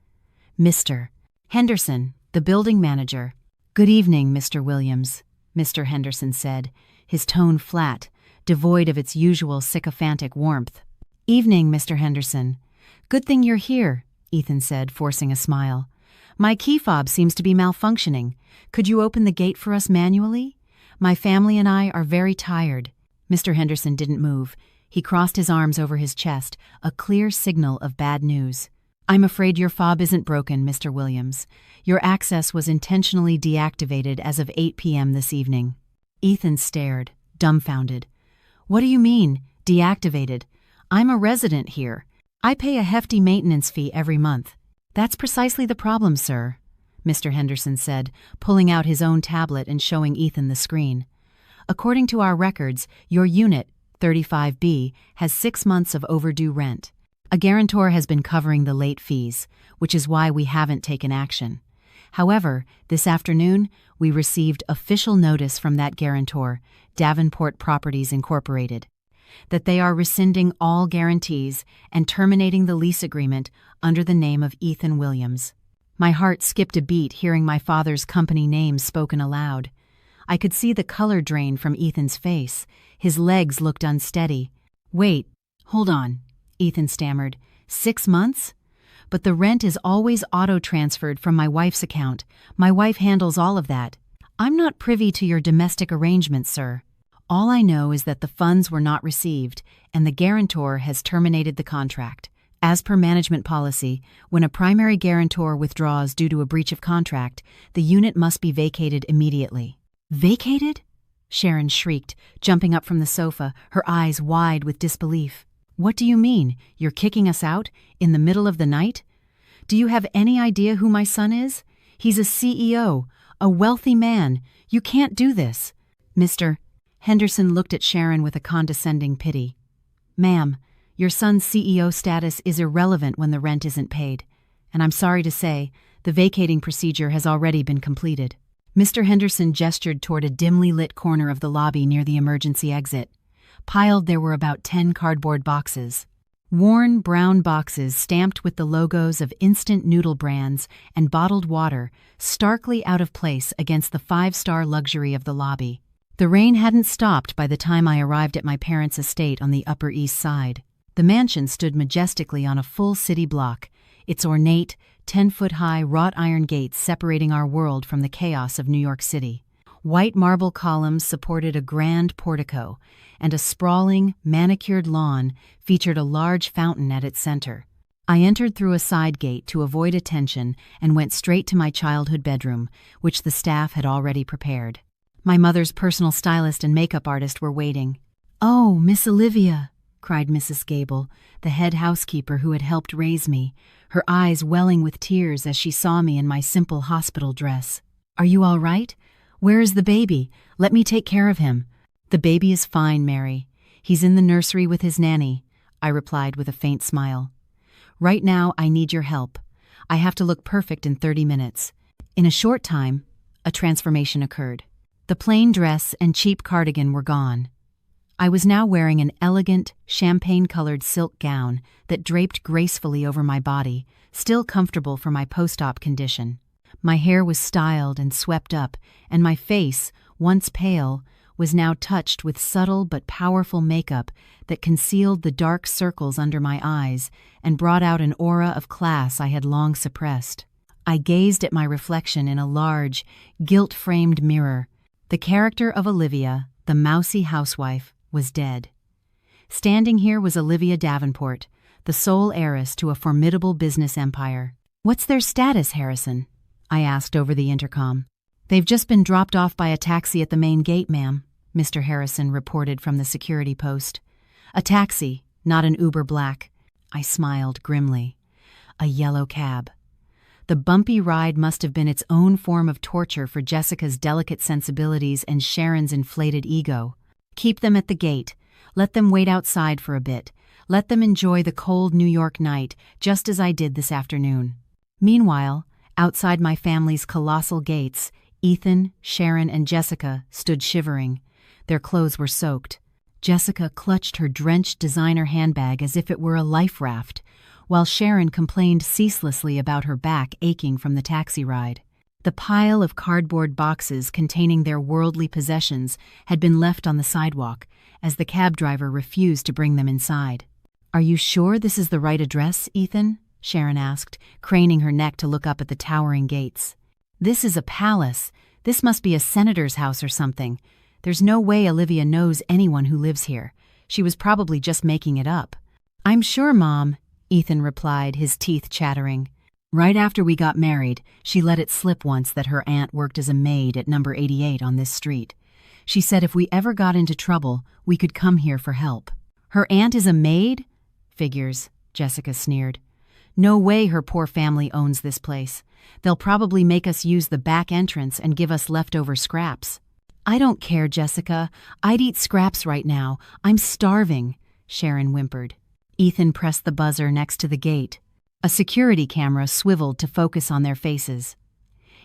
Speaker 1: Mr. Henderson, the building manager. "Good evening, Mr. Williams," Mr. Henderson said, his tone flat, devoid of its usual sycophantic warmth. "Evening, Mr. Henderson. Good thing you're here," Ethan said, forcing a smile. "My key fob seems to be malfunctioning. Could you open the gate for us manually? My family and I are very tired." Mr. Henderson didn't move. He crossed his arms over his chest, a clear signal of bad news. "I'm afraid your fob isn't broken, Mr. Williams. Your access was intentionally deactivated as of 8 p.m. this evening." Ethan stared, dumbfounded. "What do you mean, deactivated? I'm a resident here. I pay a hefty maintenance fee every month." "That's precisely the problem, sir," Mr. Henderson said, pulling out his own tablet and showing Ethan the screen. "According to our records, your unit, 35B, has 6 months of overdue rent. A guarantor has been covering the late fees, which is why we haven't taken action. However, this afternoon, we received official notice from that guarantor, Davenport Properties Incorporated, that they are rescinding all guarantees and terminating the lease agreement under the name of Ethan Williams." My heart skipped a beat hearing my father's company name spoken aloud. I could see the color drain from Ethan's face. His legs looked unsteady. "Wait, hold on," Ethan stammered. 6 months? But the rent is always auto-transferred from my wife's account. My wife handles all of that. "I'm not privy to your domestic arrangements, sir. All I know is that the funds were not received, and the guarantor has terminated the contract. As per management policy, when a primary guarantor withdraws due to a breach of contract, the unit must be vacated immediately." "Vacated?" Sharon shrieked, jumping up from the sofa, her eyes wide with disbelief. "What do you mean? You're kicking us out? In the middle of the night? Do you have any idea who my son is? He's a CEO, a wealthy man. You can't do this." Mr. Henderson looked at Sharon with a condescending pity. "Ma'am, your son's CEO status is irrelevant when the rent isn't paid. And I'm sorry to say, the vacating procedure has already been completed." Mr. Henderson gestured toward a dimly lit corner of the lobby near the emergency exit. Piled there were about 10 cardboard boxes. Worn brown boxes stamped with the logos of instant noodle brands and bottled water, starkly out of place against the 5-star luxury of the lobby. The rain hadn't stopped by the time I arrived at my parents' estate on the Upper East Side. The mansion stood majestically on a full city block, its ornate, 10-foot-high wrought iron gates separating our world from the chaos of New York City. White marble columns supported a grand portico, and a sprawling, manicured lawn featured a large fountain at its center. I entered through a side gate to avoid attention and went straight to my childhood bedroom, which the staff had already prepared. My mother's personal stylist and makeup artist were waiting. "Oh, Miss Olivia," cried Mrs. Gable, the head housekeeper who had helped raise me, her eyes welling with tears as she saw me in my simple hospital dress. "Are you all right? Where is the baby? Let me take care of him." "The baby is fine, Mary. He's in the nursery with his nanny," I replied with a faint smile. "Right now, I need your help. I have to look perfect in 30 minutes. In a short time, a transformation occurred. The plain dress and cheap cardigan were gone. I was now wearing an elegant, champagne-colored silk gown that draped gracefully over my body, still comfortable for my post-op condition. My hair was styled and swept up, and my face, once pale, was now touched with subtle but powerful makeup that concealed the dark circles under my eyes and brought out an aura of class I had long suppressed. I gazed at my reflection in a large, gilt-framed mirror. The character of Olivia, the mousy housewife, was dead. Standing here was Olivia Davenport, the sole heiress to a formidable business empire. "What's their status, Harrison?" I asked over the intercom. "They've just been dropped off by a taxi at the main gate, ma'am," Mr. Harrison reported from the security post. "A taxi, not an Uber Black." I smiled grimly. A yellow cab. The bumpy ride must have been its own form of torture for Jessica's delicate sensibilities and Sharon's inflated ego. "Keep them at the gate. Let them wait outside for a bit. Let them enjoy the cold New York night, just as I did this afternoon." Meanwhile, outside my family's colossal gates, Ethan, Sharon, and Jessica stood shivering. Their clothes were soaked. Jessica clutched her drenched designer handbag as if it were a life raft, while Sharon complained ceaselessly about her back aching from the taxi ride. The pile of cardboard boxes containing their worldly possessions had been left on the sidewalk, as the cab driver refused to bring them inside. "Are you sure this is the right address, Ethan?" Sharon asked, craning her neck to look up at the towering gates. "This is a palace. This must be a senator's house or something. There's no way Olivia knows anyone who lives here. She was probably just making it up." "I'm sure, Mom," Ethan replied, his teeth chattering. "Right after we got married, she let it slip once that her aunt worked as a maid at number 88 on this street. She said if we ever got into trouble, we could come here for help." "Her aunt is a maid?" "Figures," Jessica sneered. "No way her poor family owns this place. They'll probably make us use the back entrance and give us leftover scraps." "I don't care, Jessica. I'd eat scraps right now. I'm starving," Sharon whimpered. Ethan pressed the buzzer next to the gate. A security camera swiveled to focus on their faces.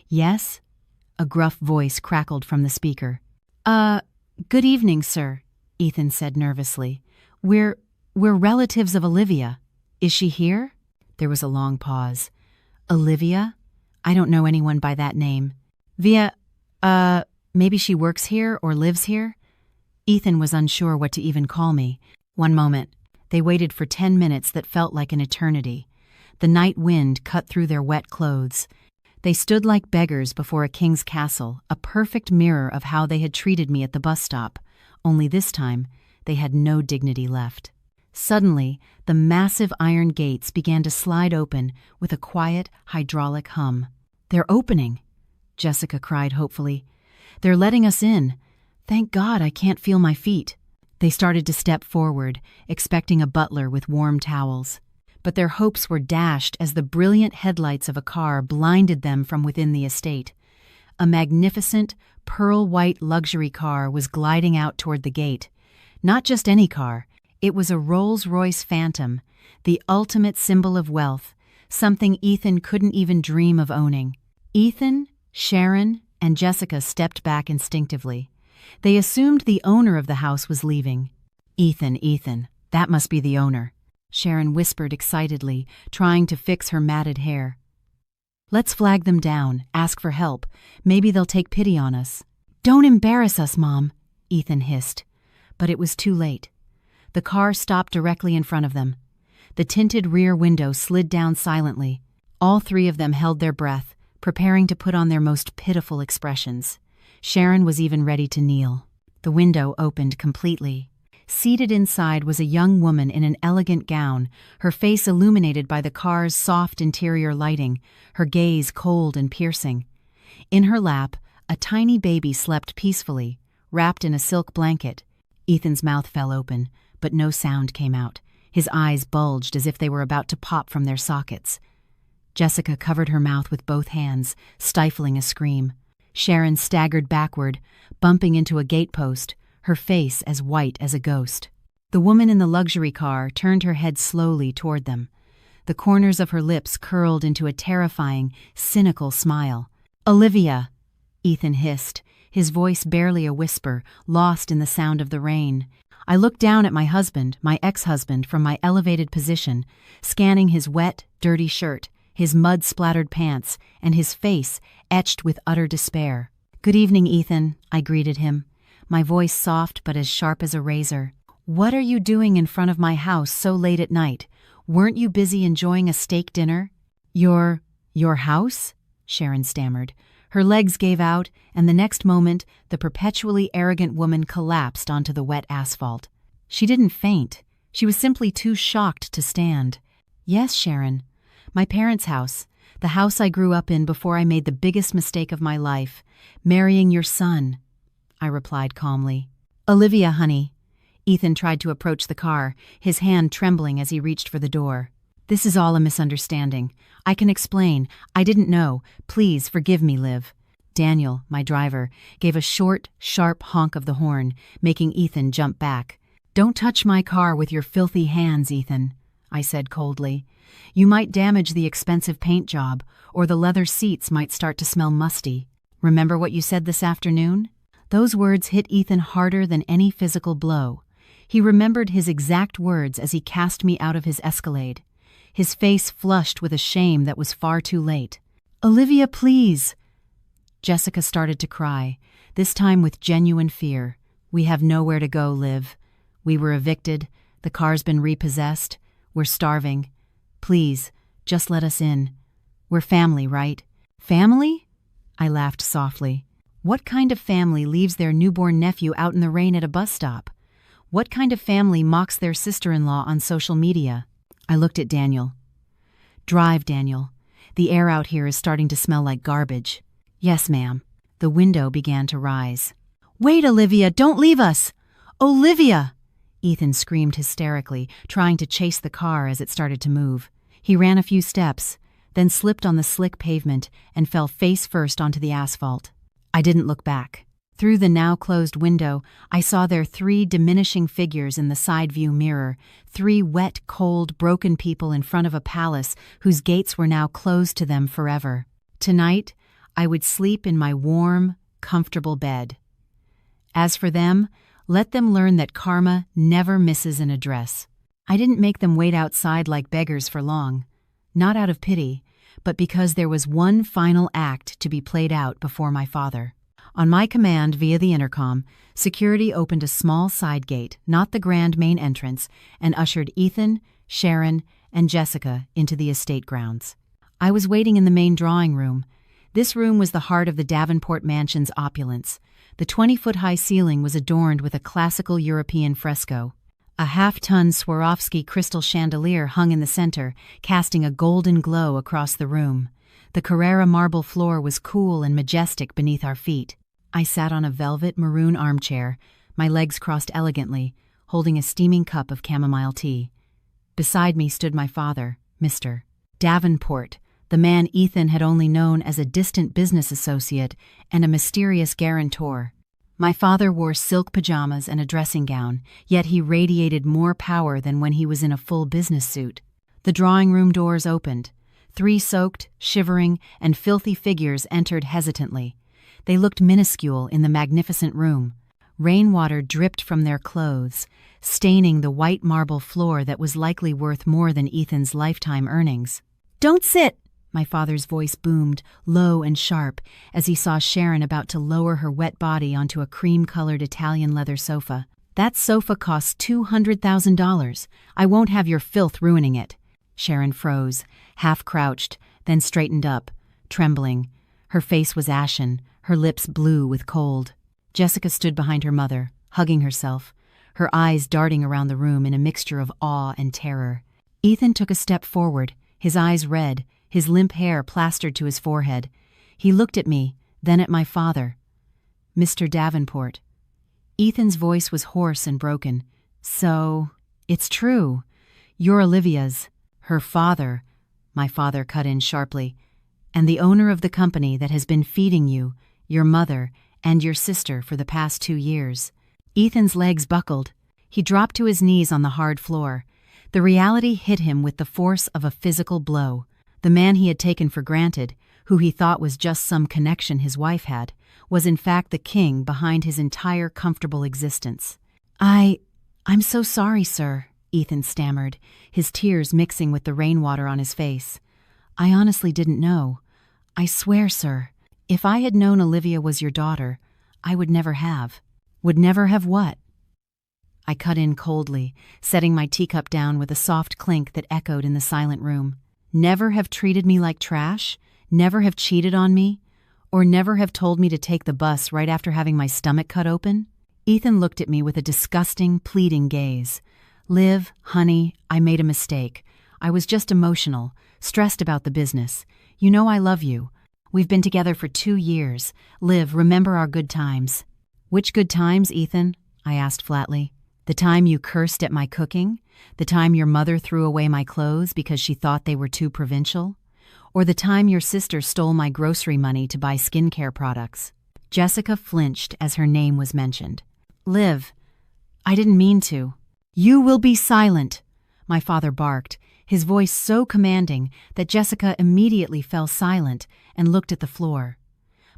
Speaker 1: "Yes?" A gruff voice crackled from the speaker. Good evening, sir," Ethan said nervously. We're relatives of Olivia. Is she here?" There was a long pause. "Olivia? I don't know anyone by that name. Maybe she works here or lives here?" Ethan was unsure what to even call me. "One moment." They waited for 10 minutes that felt like an eternity. The night wind cut through their wet clothes. They stood like beggars before a king's castle, a perfect mirror of how they had treated me at the bus stop, only this time they had no dignity left. Suddenly, the massive iron gates began to slide open with a quiet, hydraulic hum. "They're opening," Jessica cried hopefully. "They're letting us in. Thank God I can't feel my feet." They started to step forward, expecting a butler with warm towels. But their hopes were dashed as the brilliant headlights of a car blinded them from within the estate. A magnificent, pearl-white luxury car was gliding out toward the gate. Not just any car. It was a Rolls-Royce Phantom, the ultimate symbol of wealth, something Ethan couldn't even dream of owning. Ethan, Sharon, and Jessica stepped back instinctively. They assumed the owner of the house was leaving. Ethan, that must be the owner," Sharon whispered excitedly, trying to fix her matted hair. "Let's flag them down, ask for help. Maybe they'll take pity on us." "Don't embarrass us, Mom," Ethan hissed. But it was too late. The car stopped directly in front of them. The tinted rear window slid down silently. All three of them held their breath, preparing to put on their most pitiful expressions. Sharon was even ready to kneel. The window opened completely. Seated inside was a young woman in an elegant gown, her face illuminated by the car's soft interior lighting, her gaze cold and piercing. In her lap, a tiny baby slept peacefully, wrapped in a silk blanket. Ethan's mouth fell open, but no sound came out. His eyes bulged as if they were about to pop from their sockets. Jessica covered her mouth with both hands, stifling a scream. Sharon staggered backward, bumping into a gatepost, her face as white as a ghost. The woman in the luxury car turned her head slowly toward them. The corners of her lips curled into a terrifying, cynical smile. "Olivia!" Ethan hissed, his voice barely a whisper, lost in the sound of the rain. I looked down at my husband, my ex-husband, from my elevated position, scanning his wet, dirty shirt, his mud-splattered pants, and his face etched with utter despair. "Good evening, Ethan," I greeted him, my voice soft but as sharp as a razor. "What are you doing in front of my house so late at night? Weren't you busy enjoying a steak dinner?" Your house?" Sharon stammered. Her legs gave out, and the next moment, the perpetually arrogant woman collapsed onto the wet asphalt. She didn't faint. She was simply too shocked to stand. "Yes, Sharon. My parents' house. The house I grew up in before I made the biggest mistake of my life, marrying your son," I replied calmly. "Olivia, honey." Ethan tried to approach the car, his hand trembling as he reached for the door. "This is all a misunderstanding. I can explain. I didn't know. Please forgive me, Liv." Daniel, my driver, gave a short, sharp honk of the horn, making Ethan jump back. "Don't touch my car with your filthy hands, Ethan," I said coldly. "You might damage the expensive paint job, or the leather seats might start to smell musty. Remember what you said this afternoon?" Those words hit Ethan harder than any physical blow. He remembered his exact words as he cast me out of his Escalade. His face flushed with a shame that was far too late. "Olivia, please!" Jessica started to cry, this time with genuine fear. "We have nowhere to go, Liv. We were evicted. The car's been repossessed. We're starving. Please, just let us in. We're family, right?" "Family?" I laughed softly. What kind of family leaves their newborn nephew out in the rain at a bus stop? What kind of family mocks their sister-in-law on social media? I looked at Daniel. "Drive, Daniel. The air out here is starting to smell like garbage." "Yes, ma'am." The window began to rise. "Wait, Olivia, don't leave us! Olivia!" Ethan screamed hysterically, trying to chase the car as it started to move. He ran a few steps, then slipped on the slick pavement and fell face first onto the asphalt. I didn't look back. Through the now-closed window, I saw their 3 diminishing figures in the side-view mirror, 3 wet, cold, broken people in front of a palace whose gates were now closed to them forever. Tonight, I would sleep in my warm, comfortable bed. As for them, let them learn that karma never misses an address. I didn't make them wait outside like beggars for long. Not out of pity, but because there was one final act to be played out before my father. On my command via the intercom, security opened a small side gate, not the grand main entrance, and ushered Ethan, Sharon, and Jessica into the estate grounds. I was waiting in the main drawing room. This room was the heart of the Davenport mansion's opulence. The 20-foot-high ceiling was adorned with a classical European fresco. A half-ton Swarovski crystal chandelier hung in the center, casting a golden glow across the room. The Carrara marble floor was cool and majestic beneath our feet. I sat on a velvet maroon armchair, my legs crossed elegantly, holding a steaming cup of chamomile tea. Beside me stood my father, Mr. Davenport, the man Ethan had only known as a distant business associate and a mysterious guarantor. My father wore silk pajamas and a dressing gown, yet he radiated more power than when he was in a full business suit. The drawing room doors opened. 3 soaked, shivering, and filthy figures entered hesitantly. They looked minuscule in the magnificent room. Rainwater dripped from their clothes, staining the white marble floor that was likely worth more than Ethan's lifetime earnings. "Don't sit!" My father's voice boomed, low and sharp, as he saw Sharon about to lower her wet body onto a cream-colored Italian leather sofa. "That sofa costs $200,000. I won't have your filth ruining it." Sharon froze, half-crouched, then straightened up, trembling. Her face was ashen, her lips blue with cold. Jessica stood behind her mother, hugging herself, her eyes darting around the room in a mixture of awe and terror. Ethan took a step forward, his eyes red, his limp hair plastered to his forehead. He looked at me, then at my father. "Mr. Davenport." Ethan's voice was hoarse and broken. "So, it's true. You're Olivia's, her father," my father cut in sharply, "and the owner of the company that has been feeding you, your mother, and your sister for the past 2 years. Ethan's legs buckled. He dropped to his knees on the hard floor. The reality hit him with the force of a physical blow. The man he had taken for granted, who he thought was just some connection his wife had, was in fact the king behind his entire comfortable existence. I'm so sorry, sir," Ethan stammered, his tears mixing with the rainwater on his face. "I honestly didn't know. I swear, sir, if I had known Olivia was your daughter, I would never have." "Would never have what?" I cut in coldly, setting my teacup down with a soft clink that echoed in the silent room. "Never have treated me like trash? Never have cheated on me? Or never have told me to take the bus right after having my stomach cut open?" Ethan looked at me with a disgusting, pleading gaze. "Liv, honey, I made a mistake. I was just emotional, stressed about the business. You know I love you. We've been together for 2 years. Liv, remember our good times." "Which good times, Ethan?" I asked flatly. "The time you cursed at my cooking? The time your mother threw away my clothes because she thought they were too provincial? Or the time your sister stole my grocery money to buy skincare products?" Jessica flinched as her name was mentioned. "Liv, I didn't mean to." "You will be silent," my father barked, his voice so commanding that Jessica immediately fell silent and looked at the floor.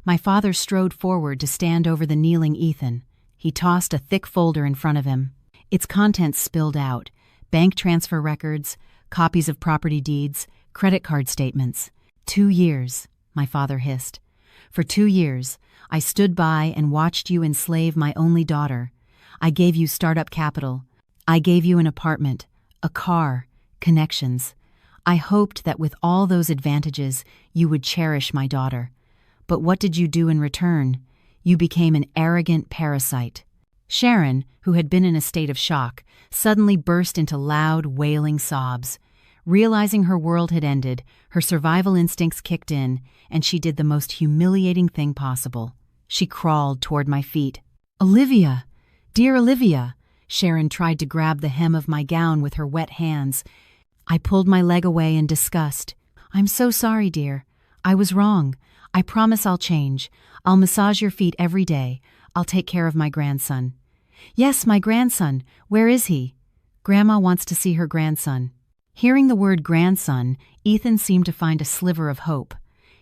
Speaker 1: My father strode forward to stand over the kneeling Ethan. He tossed a thick folder in front of him. Its contents spilled out: bank transfer records, copies of property deeds, credit card statements. 2 years, my father hissed. For 2 years, I stood by and watched you enslave my only daughter. I gave you startup capital. I gave you an apartment, a car, connections. I hoped that with all those advantages, you would cherish my daughter. But what did you do in return? You became an arrogant parasite. Sharon, who had been in a state of shock, suddenly burst into loud, wailing sobs. Realizing her world had ended, her survival instincts kicked in, and she did the most humiliating thing possible. She crawled toward my feet. "Olivia! Dear Olivia!" Sharon tried to grab the hem of my gown with her wet hands. I pulled my leg away in disgust. "I'm so sorry, dear. I was wrong. I promise I'll change. I'll massage your feet every day. I'll take care of my grandson." "Yes, my grandson. Where is he?" "Grandma wants to see her grandson." Hearing the word grandson, Ethan seemed to find a sliver of hope.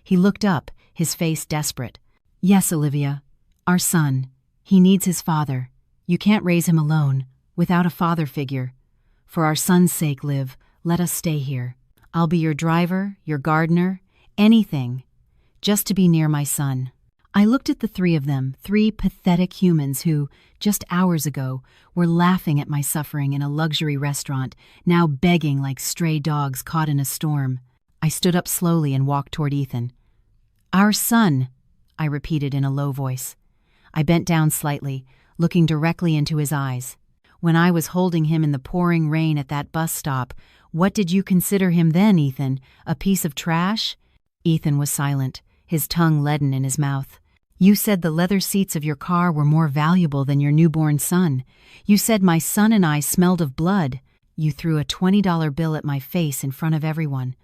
Speaker 1: He looked up, his face desperate. "Yes, Olivia. Our son. He needs his father. You can't raise him alone, without a father figure. For our son's sake, Liv, let us stay here. I'll be your driver, your gardener, anything, just to be near my son." I looked at the three of them, 3 pathetic humans who, just hours ago, were laughing at my suffering in a luxury restaurant, now begging like stray dogs caught in a storm. I stood up slowly and walked toward Ethan. "Our son," I repeated in a low voice. I bent down slightly, looking directly into his eyes. "When I was holding him in the pouring rain at that bus stop, what did you consider him then, Ethan? A piece of trash?" Ethan was silent, his tongue leaden in his mouth. "You said the leather seats of your car were more valuable than your newborn son. You said my son and I smelled of blood. You threw a $20 bill at my face in front of everyone."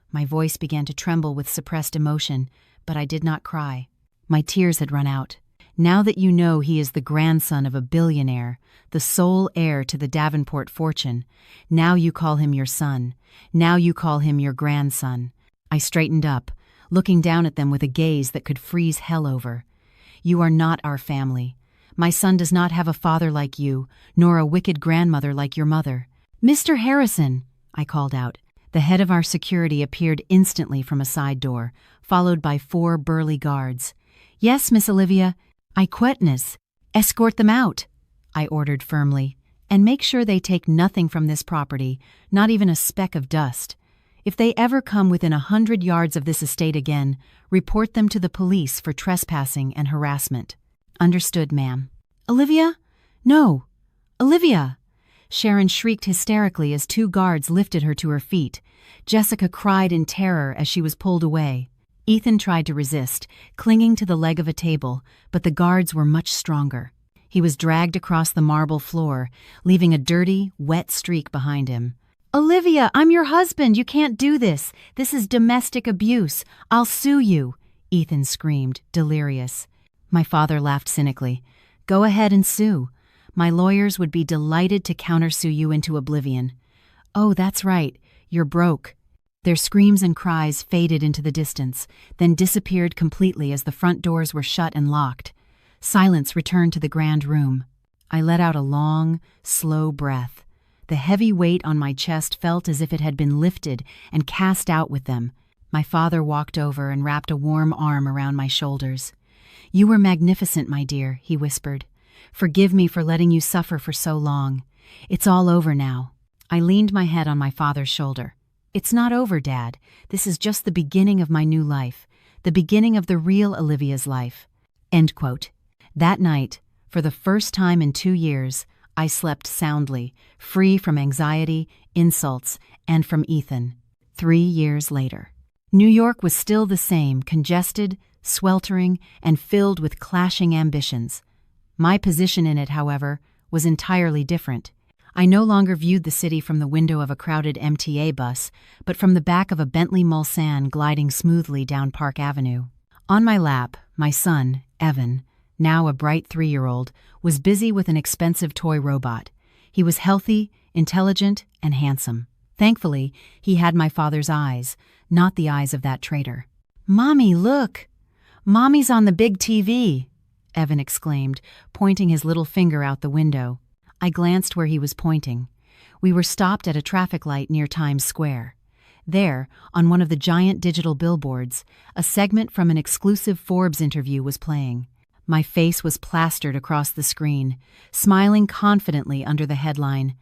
Speaker 1: My voice began to tremble with suppressed emotion, but I did not cry. My tears had run out. "Now that you know he is the grandson of a billionaire, the sole heir to the Davenport fortune, now you call him your son. Now you call him your grandson." I straightened up, looking down at them with a gaze that could freeze hell over. "You are not our family. My son does not have a father like you, nor a wicked grandmother like your mother." "Mr. Harrison!" I called out. The head of our security appeared instantly from a side door, followed by 4 burly guards. "Yes, Miss Olivia. I quietness. Escort them out," I ordered firmly, "and make sure they take nothing from this property, not even a speck of dust. If they ever come within 100 yards of this estate again, report them to the police for trespassing and harassment." "Understood, ma'am." "Olivia? No! Olivia!" Sharon shrieked hysterically as 2 guards lifted her to her feet. Jessica cried in terror as she was pulled away. Ethan tried to resist, clinging to the leg of a table, but the guards were much stronger. He was dragged across the marble floor, leaving a dirty, wet streak behind him. "Olivia, I'm your husband. You can't do this. This is domestic abuse. I'll sue you," Ethan screamed, delirious. My father laughed cynically. "Go ahead and sue. My lawyers would be delighted to countersue you into oblivion." "Oh, that's right. You're broke." Their screams and cries faded into the distance, then disappeared completely as the front doors were shut and locked. Silence returned to the grand room. I let out a long, slow breath. The heavy weight on my chest felt as if it had been lifted and cast out with them. My father walked over and wrapped a warm arm around my shoulders. "You were magnificent, my dear," he whispered. "Forgive me for letting you suffer for so long. It's all over now." I leaned my head on my father's shoulder. "It's not over, Dad. This is just the beginning of my new life, the beginning of the real Olivia's life." End quote. That night, for the first time in 2 years, I slept soundly, free from anxiety, insults, and from Ethan. 3 years later. New York was still the same, congested, sweltering, and filled with clashing ambitions. My position in it, however, was entirely different. I no longer viewed the city from the window of a crowded MTA bus, but from the back of a Bentley Mulsanne gliding smoothly down Park Avenue. On my lap, my son, Evan, now a bright 3-year-old, was busy with an expensive toy robot. He was healthy, intelligent, and handsome. Thankfully, he had my father's eyes, not the eyes of that traitor. "Mommy, look! Mommy's on the big TV!" Evan exclaimed, pointing his little finger out the window. I glanced where he was pointing. We were stopped at a traffic light near Times Square. There, on one of the giant digital billboards, a segment from an exclusive Forbes interview was playing. My face was plastered across the screen, smiling confidently under the headline,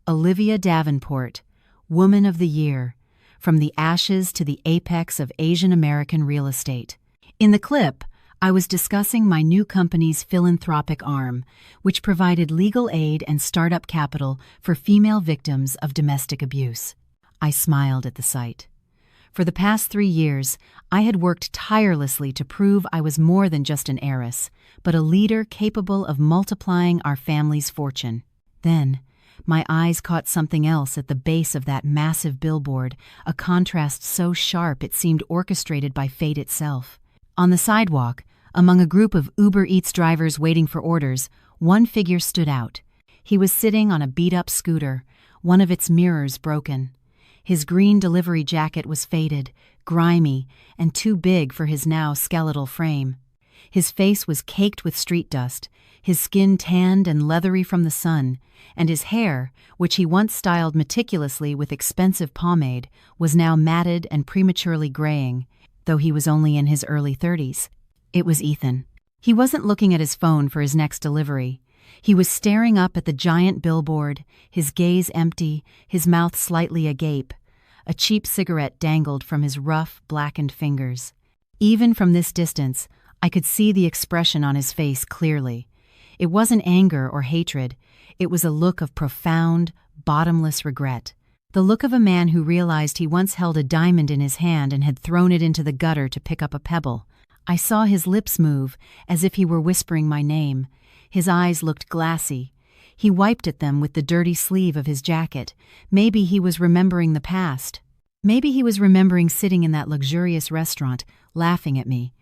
Speaker 1: Olivia Davenport, Woman of the Year, from the ashes to the apex of Asian American real estate. In the clip, I was discussing my new company's philanthropic arm, which provided legal aid and startup capital for female victims of domestic abuse. I smiled at the sight. For the past 3 years, I had worked tirelessly to prove I was more than just an heiress, but a leader capable of multiplying our family's fortune. Then, my eyes caught something else at the base of that massive billboard, a contrast so sharp it seemed orchestrated by fate itself. On the sidewalk, among a group of Uber Eats drivers waiting for orders, one figure stood out. He was sitting on a beat-up scooter, one of its mirrors broken. His green delivery jacket was faded, grimy, and too big for his now skeletal frame. His face was caked with street dust, his skin tanned and leathery from the sun, and his hair, which he once styled meticulously with expensive pomade, was now matted and prematurely graying, though he was only in his early 30s. It was Ethan. He wasn't looking at his phone for his next delivery. He was staring up at the giant billboard, his gaze empty, his mouth slightly agape. A cheap cigarette dangled from his rough, blackened fingers. Even from this distance, I could see the expression on his face clearly. It wasn't anger or hatred. It was a look of profound, bottomless regret. The look of a man who realized he once held a diamond in his hand and had thrown it into the gutter to pick up a pebble. I saw his lips move, as if he were whispering my name. His eyes looked glassy. He wiped at them with the dirty sleeve of his jacket. Maybe he was remembering the past. Maybe he was remembering sitting in that luxurious restaurant, laughing at me.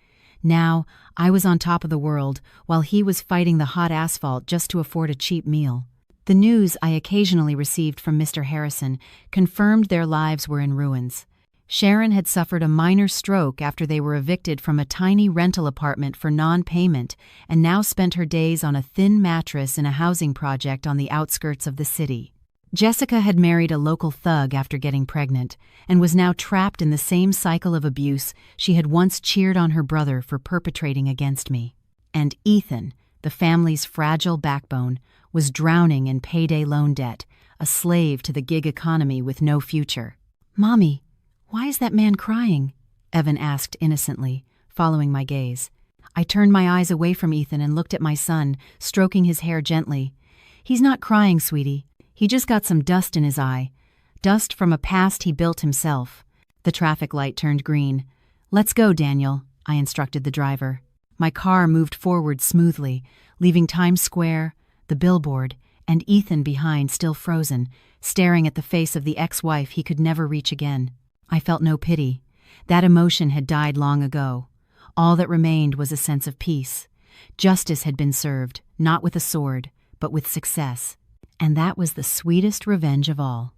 Speaker 1: Now, I was on top of the world, while he was fighting the hot asphalt just to afford a cheap meal. The news I occasionally received from Mr. Harrison confirmed their lives were in ruins. Sharon had suffered a minor stroke after they were evicted from a tiny rental apartment for non-payment and now spent her days on a thin mattress in a housing project on the outskirts of the city. Jessica had married a local thug after getting pregnant and was now trapped in the same cycle of abuse she had once cheered on her brother for perpetrating against me. And Ethan, the family's fragile backbone, was drowning in payday loan debt, a slave to the gig economy with no future. "Mommy, why is that man crying?" Evan asked innocently, following my gaze. I turned my eyes away from Ethan and looked at my son, stroking his hair gently. "He's not crying, sweetie. He just got some dust in his eye. Dust from a past he built himself." The traffic light turned green. "Let's go, Daniel," I instructed the driver. My car moved forward smoothly, leaving Times Square, the billboard, and Ethan behind still frozen, staring at the face of the ex-wife he could never reach again. I felt no pity. That emotion had died long ago. All that remained was a sense of peace. Justice had been served, not with a sword, but with success. And that was the sweetest revenge of all.